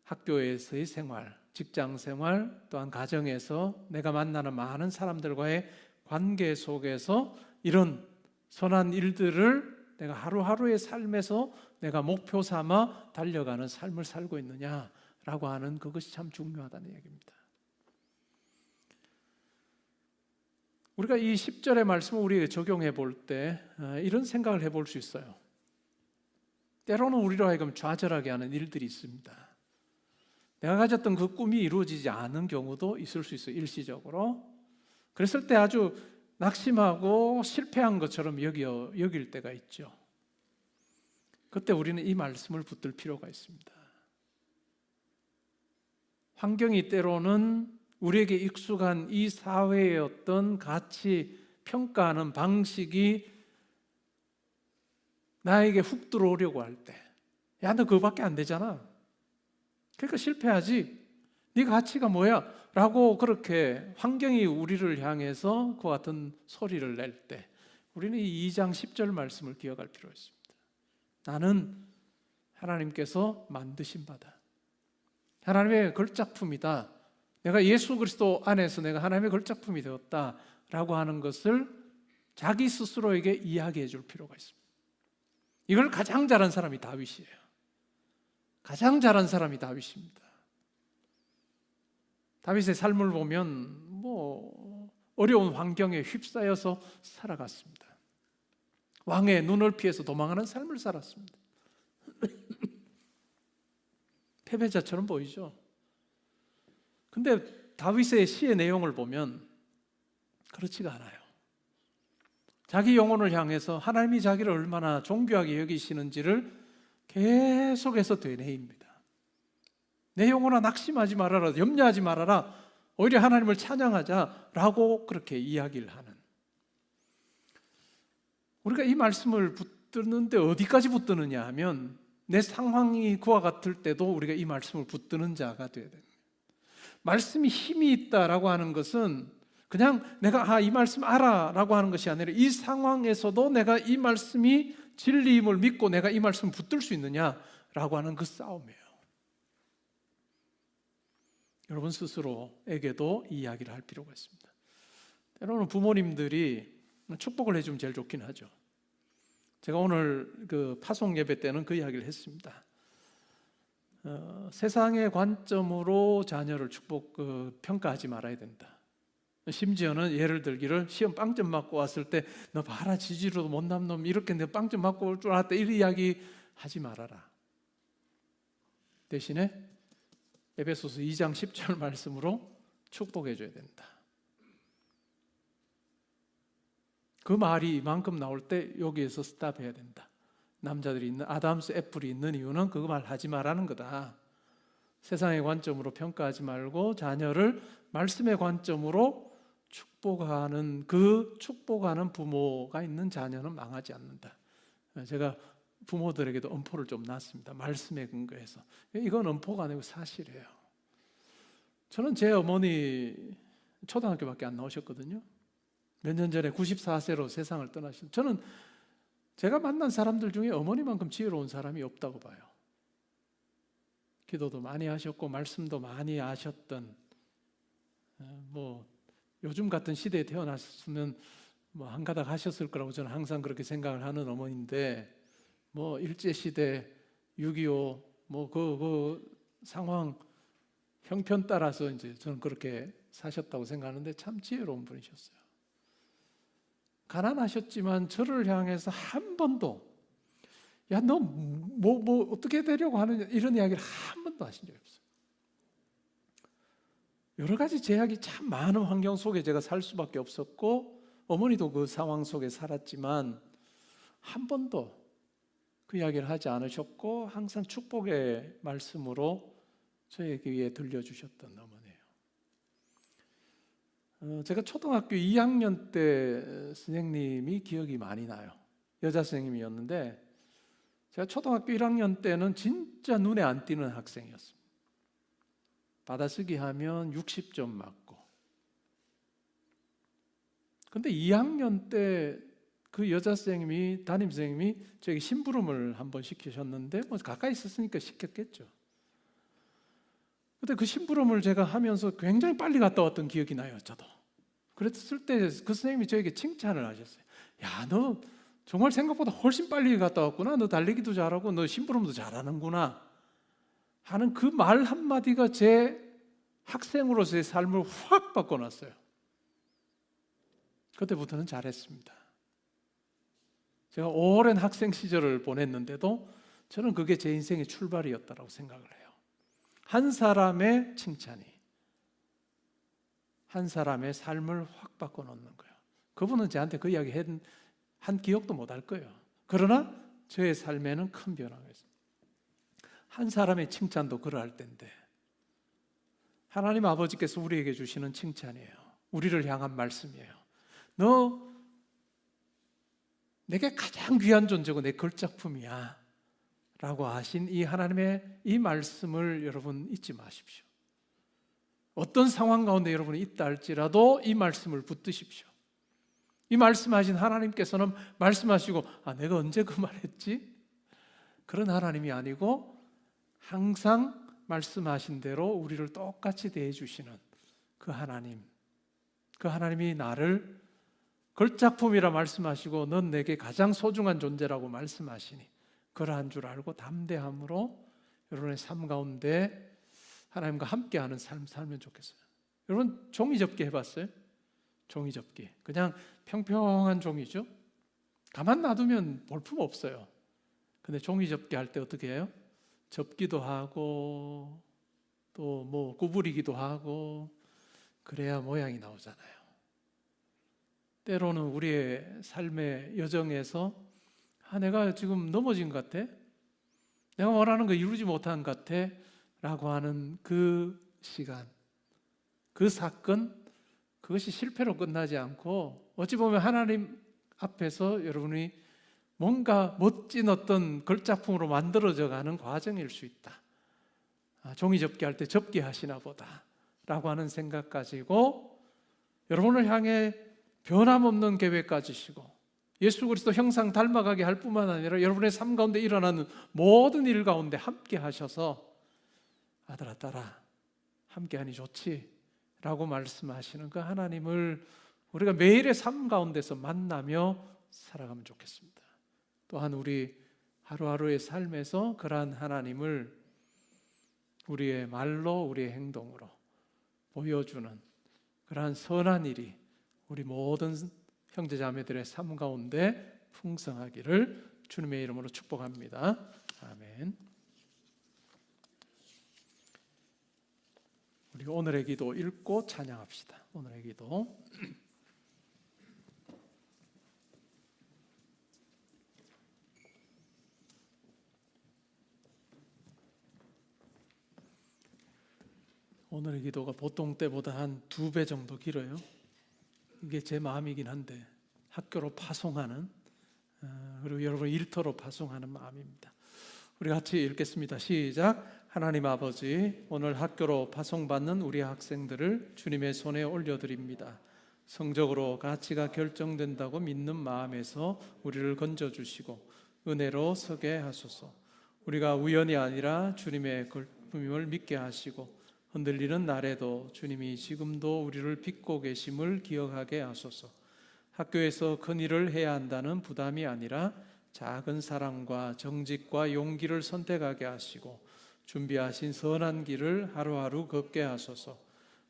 학교에서의 생활, 직장 생활, 또한 가정에서 내가 만나는 많은 사람들과의 관계 속에서 이런 선한 일들을 내가 하루하루의 삶에서 내가 목표 삼아 달려가는 삶을 살고 있느냐라고 하는 그것이 참 중요하다는 얘기입니다. 우리가 이 10절의 말씀을 우리에게 적용해 볼 때 이런 생각을 해볼 수 있어요. 때로는 우리로 하여금 좌절하게 하는 일들이 있습니다. 내가 가졌던 그 꿈이 이루어지지 않은 경우도 있을 수 있어요. 일시적으로. 그랬을 때 아주 낙심하고 실패한 것처럼 여길 때가 있죠. 그때 우리는 이 말씀을 붙들 필요가 있습니다. 환경이 때로는 우리에게 익숙한 이 사회의 어떤 가치 평가하는 방식이 나에게 훅 들어오려고 할 때, 야, 너 그거밖에 안 되잖아. 그러니까 실패하지. 네 가치가 뭐야? 라고 그렇게 환경이 우리를 향해서 그 같은 소리를 낼 때 우리는 이 2장 10절 말씀을 기억할 필요가 있습니다. 나는 하나님께서 만드신 바다. 하나님의 걸작품이다. 내가 예수 그리스도 안에서 내가 하나님의 걸작품이 되었다라고 하는 것을 자기 스스로에게 이야기해 줄 필요가 있습니다. 이걸 가장 잘한 사람이 다윗이에요. 가장 잘한 사람이 다윗입니다. 다윗의 삶을 보면 어려운 환경에 휩싸여서 살아갔습니다. 왕의 눈을 피해서 도망하는 삶을 살았습니다. 패배자처럼 보이죠. 근데 다윗의 시의 내용을 보면 그렇지가 않아요. 자기 영혼을 향해서 하나님이 자기를 얼마나 존귀하게 여기시는지를 계속해서 되뇌입니다. 내 영혼아 낙심하지 말아라, 염려하지 말아라, 오히려 하나님을 찬양하자라고 그렇게 이야기를 하는, 우리가 이 말씀을 붙드는데 어디까지 붙드느냐 하면 내 상황이 그와 같을 때도 우리가 이 말씀을 붙드는 자가 되어야 됩니다. 말씀이 힘이 있다라고 하는 것은 그냥 내가 이 말씀 알아라고 하는 것이 아니라 이 상황에서도 내가 이 말씀이 진리임을 믿고 내가 이 말씀을 붙들 수 있느냐라고 하는 그 싸움이에요. 여러분 스스로에게도 이 이야기를 할 필요가 있습니다. 때로는 부모님들이 축복을 해주면 제일 좋긴 하죠. 제가 오늘 그 파송 예배 때는 그 이야기를 했습니다. 세상의 관점으로 자녀를 평가하지 말아야 된다. 심지어는 예를 들기를 시험 빵점 맞고 왔을 때 너 봐라 지지로도 못난 놈 이렇게 너 빵점 맞고 올 줄 알았다 이런 이야기 하지 말아라. 대신에 에베소서 2장 10절 말씀으로 축복해 줘야 된다. 그 말이 이만큼 나올 때 여기에서 스탑해야 된다. 남자들이 있는 아담스 애플이 있는 이유는 그 말 하지 말라는 거다. 세상의 관점으로 평가하지 말고 자녀를 말씀의 관점으로 축복하는 부모가 있는 자녀는 망하지 않는다. 제가 부모들에게도 엄포를 좀 놨습니다. 말씀에 근거해서. 이건 엄포가 아니고 사실이에요. 저는 제 어머니 초등학교밖에 안 나오셨거든요. 몇 년 전에 94세로 세상을 떠나신, 저는 제가 만난 사람들 중에 어머니만큼 지혜로운 사람이 없다고 봐요. 기도도 많이 하셨고 말씀도 많이 아셨던, 요즘 같은 시대에 태어났으면 한 가닥 하셨을 거라고 저는 항상 그렇게 생각을 하는 어머니인데, 일제시대 6.25 그 상황 형편 따라서 이제 저는 그렇게 사셨다고 생각하는데 참 지혜로운 분이셨어요. 가난하셨지만 저를 향해서 한 번도 야, 너 어떻게 되려고 하느냐 이런 이야기를 한 번도 하신 적이 없어요. 여러 가지 제약이 참 많은 환경 속에 제가 살 수밖에 없었고 어머니도 그 상황 속에 살았지만 한 번도 그 이야기를 하지 않으셨고 항상 축복의 말씀으로 저에게 위해 들려주셨던 어머니예요. 제가 초등학교 2학년 때 선생님이 기억이 많이 나요. 여자 선생님이었는데 제가 초등학교 1학년 때는 진짜 눈에 안 띄는 학생이었습니다. 받아쓰기 하면 60점 맞고. 근데 2학년 때 그 여자 선생님이, 담임 선생님이 저에게 심부름을 한번 시키셨는데 뭐 가까이 있었으니까 시켰겠죠. 근데 그 심부름을 제가 하면서 굉장히 빨리 갔다 왔던 기억이 나요, 저도. 그랬을 때 그 선생님이 저에게 칭찬을 하셨어요. 야, 너 정말 생각보다 훨씬 빨리 갔다 왔구나. 너 달리기도 잘하고 너 심부름도 잘하는구나 하는 그 말 한마디가 제 학생으로서의 삶을 확 바꿔놨어요. 그때부터는 잘했습니다. 제가 오랜 학생 시절을 보냈는데도 저는 그게 제 인생의 출발이었다고 생각을 해요. 한 사람의 칭찬이 한 사람의 삶을 확 바꿔놓는 거예요. 그분은 저한테 그 이야기 한 기억도 못 할 거예요. 그러나 저의 삶에는 큰 변화가 있습니다. 한 사람의 칭찬도 그러할 텐데 하나님 아버지께서 우리에게 주시는 칭찬이에요. 우리를 향한 말씀이에요. 너 내게 가장 귀한 존재고 내 걸작품이야 라고 하신 이 하나님의 이 말씀을 여러분 잊지 마십시오. 어떤 상황 가운데 여러분이 있다 할지라도 이 말씀을 붙드십시오. 이 말씀하신 하나님께서는 말씀하시고 내가 언제 그 말했지? 그런 하나님이 아니고 항상 말씀하신 대로 우리를 똑같이 대해주시는 그 하나님, 그 하나님이 나를 걸작품이라 말씀하시고 넌 내게 가장 소중한 존재라고 말씀하시니 그러한 줄 알고 담대함으로 여러분의 삶 가운데 하나님과 함께하는 삶 살면 좋겠어요. 여러분 종이 접기 해봤어요? 종이 접기 그냥 평평한 종이죠. 가만 놔두면 볼품 없어요. 근데 종이 접기 할 때 어떻게 해요? 접기도 하고 또 뭐 구부리기도 하고 그래야 모양이 나오잖아요. 때로는 우리의 삶의 여정에서 내가 지금 넘어진 것 같아, 내가 원하는 거 이루지 못한 것 같아 라고 하는 그 시간, 그 사건, 그것이 실패로 끝나지 않고 어찌 보면 하나님 앞에서 여러분이 뭔가 멋진 어떤 걸작품으로 만들어져 가는 과정일 수 있다. 종이 접기 할 때 접기 하시나 보다 라고 하는 생각 가지고 여러분을 향해 변함없는 계획 가지시고 예수 그리스도 형상 닮아가게 할 뿐만 아니라 여러분의 삶 가운데 일어나는 모든 일 가운데 함께 하셔서 아들아 딸아 함께하니 좋지 라고 말씀하시는 그 하나님을 우리가 매일의 삶 가운데서 만나며 살아가면 좋겠습니다. 또한 우리 하루하루의 삶에서 그러한 하나님을 우리의 말로 우리의 행동으로 보여주는 그러한 선한 일이 우리 모든 형제자매들의 삶 가운데 풍성하기를 주님의 이름으로 축복합니다. 아멘. 우리 오늘의 기도 읽고 찬양합시다. 오늘의 기도 오늘의 기도가 보통 때보다 한 2배 정도 길어요. 이게 제 마음이긴 한데 학교로 파송하는 그리고 여러분 일터로 파송하는 마음입니다. 우리 같이 읽겠습니다. 시작. 하나님 아버지, 오늘 학교로 파송받는 우리 학생들을 주님의 손에 올려드립니다. 성적으로 가치가 결정된다고 믿는 마음에서 우리를 건져주시고 은혜로 서게 하소서. 우리가 우연이 아니라 주님의 걸품임을 믿게 하시고 흔들리는 날에도 주님이 지금도 우리를 빚고 계심을 기억하게 하소서. 학교에서 큰 일을 해야 한다는 부담이 아니라 작은 사랑과 정직과 용기를 선택하게 하시고 준비하신 선한 길을 하루하루 걷게 하소서.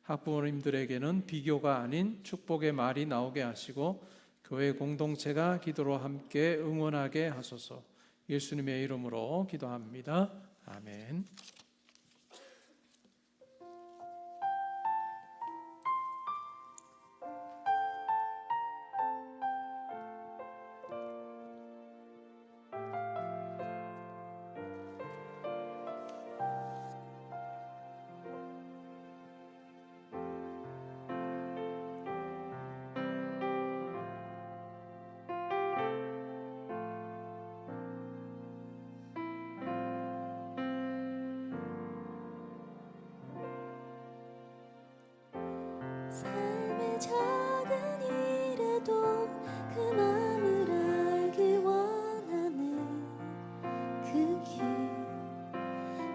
학부모님들에게는 비교가 아닌 축복의 말이 나오게 하시고 교회 공동체가 기도로 함께 응원하게 하소서. 예수님의 이름으로 기도합니다. 아멘. 삶의 작은 일에도 그 마음을 알기 원하네. 그 길,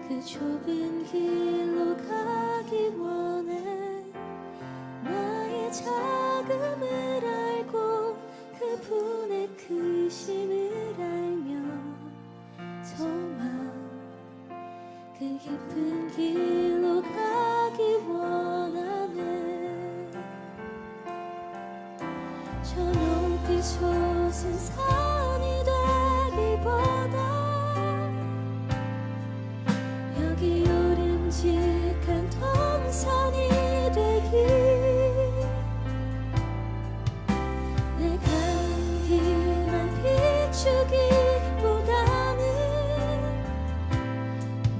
그 좁은 길로 가기 원해. 나의 작음을 알고 그분의 크심을 알며 소망 그 깊은 길로 가기 원하네. 저 높이 솟은 산이 되기보다 여기 오름직한 동산이 되길. 내가 길만 비추기보다는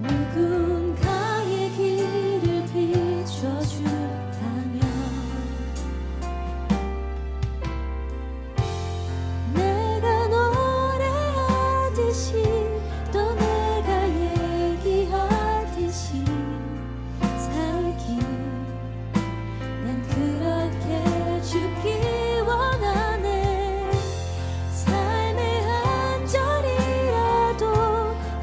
누군가의 길을 비춰준다면 내가 노래하듯이 또 내가 얘기하듯이 살기. 난 그렇게 죽기 원하네. 삶의 한 절이라도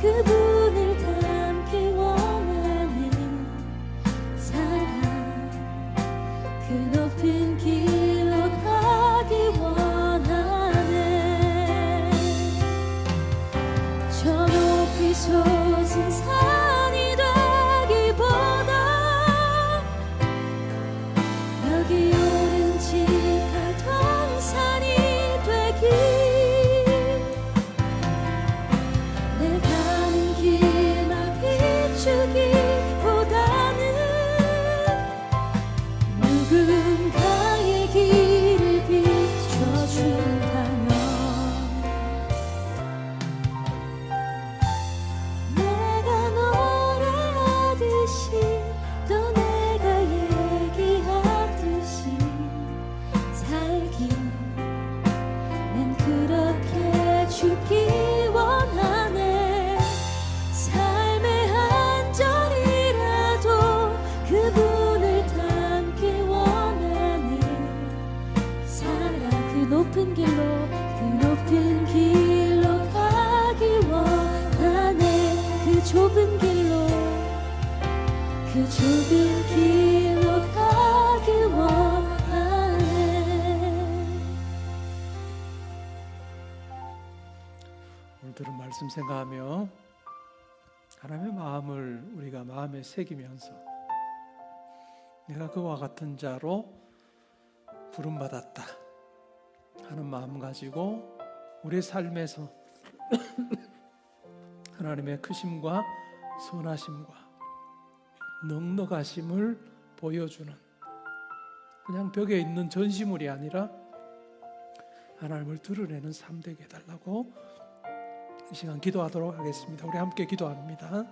그분을 닮기 원하네. 사랑 그 높은 길로 가기 원하네. 저 높이 솟은 산이 되기보다 여기 오름직한 동산이 되길. 내 가는 길만 비추기보다는 누군가의 길을 비춰준다면 내가 노래하듯이 또 내가 얘기하듯이 살기. 난 그렇게 죽기 원하네. 삶의 한 절이라도 그분을 닮기 원하네. 살아 그 높은 길로 가기 원하네. 그 좁은 길로 가기 원하네. 오늘 들은 말씀 생각하며 하나님의 마음을 우리가 마음에 새기면서 내가 그와 같은 자로 부름받았다 하는 마음 가지고 우리의 삶에서 하나님의 크심과 선하심과 넉넉하심을 보여주는 그냥 벽에 있는 전시물이 아니라 하나님을 드러내는 삶 되게 해달라고 이 시간 기도하도록 하겠습니다. 우리 함께 기도합니다.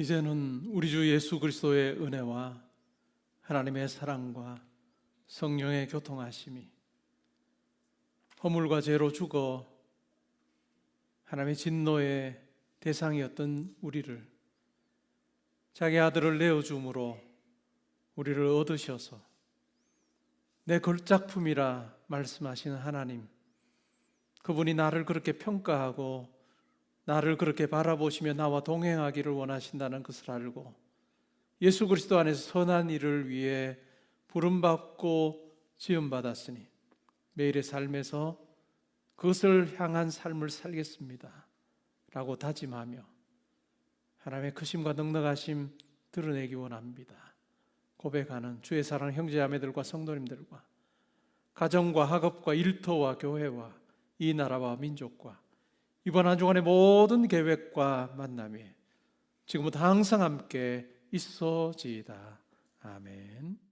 이제는 우리 주 예수 그리스도의 은혜와 하나님의 사랑과 성령의 교통하심이 허물과 죄로 죽어 하나님의 진노의 대상이었던 우리를 자기 아들을 내어줌으로 우리를 얻으셔서 내 걸작품이라 말씀하시는 하나님, 그분이 나를 그렇게 평가하고 나를 그렇게 바라보시며 나와 동행하기를 원하신다는 것을 알고 예수 그리스도 안에서 선한 일을 위해 부름받고 지음받았으니 매일의 삶에서 그것을 향한 삶을 살겠습니다 라고 다짐하며 하나님의 크심과 넉넉하심 드러내기 원합니다. 고백하는 주의 사랑 형제자매들과 성도님들과 가정과 학업과 일터와 교회와 이 나라와 민족과 이번 한 주간의 모든 계획과 만남이 지금부터 항상 함께 있어지이다. 아멘.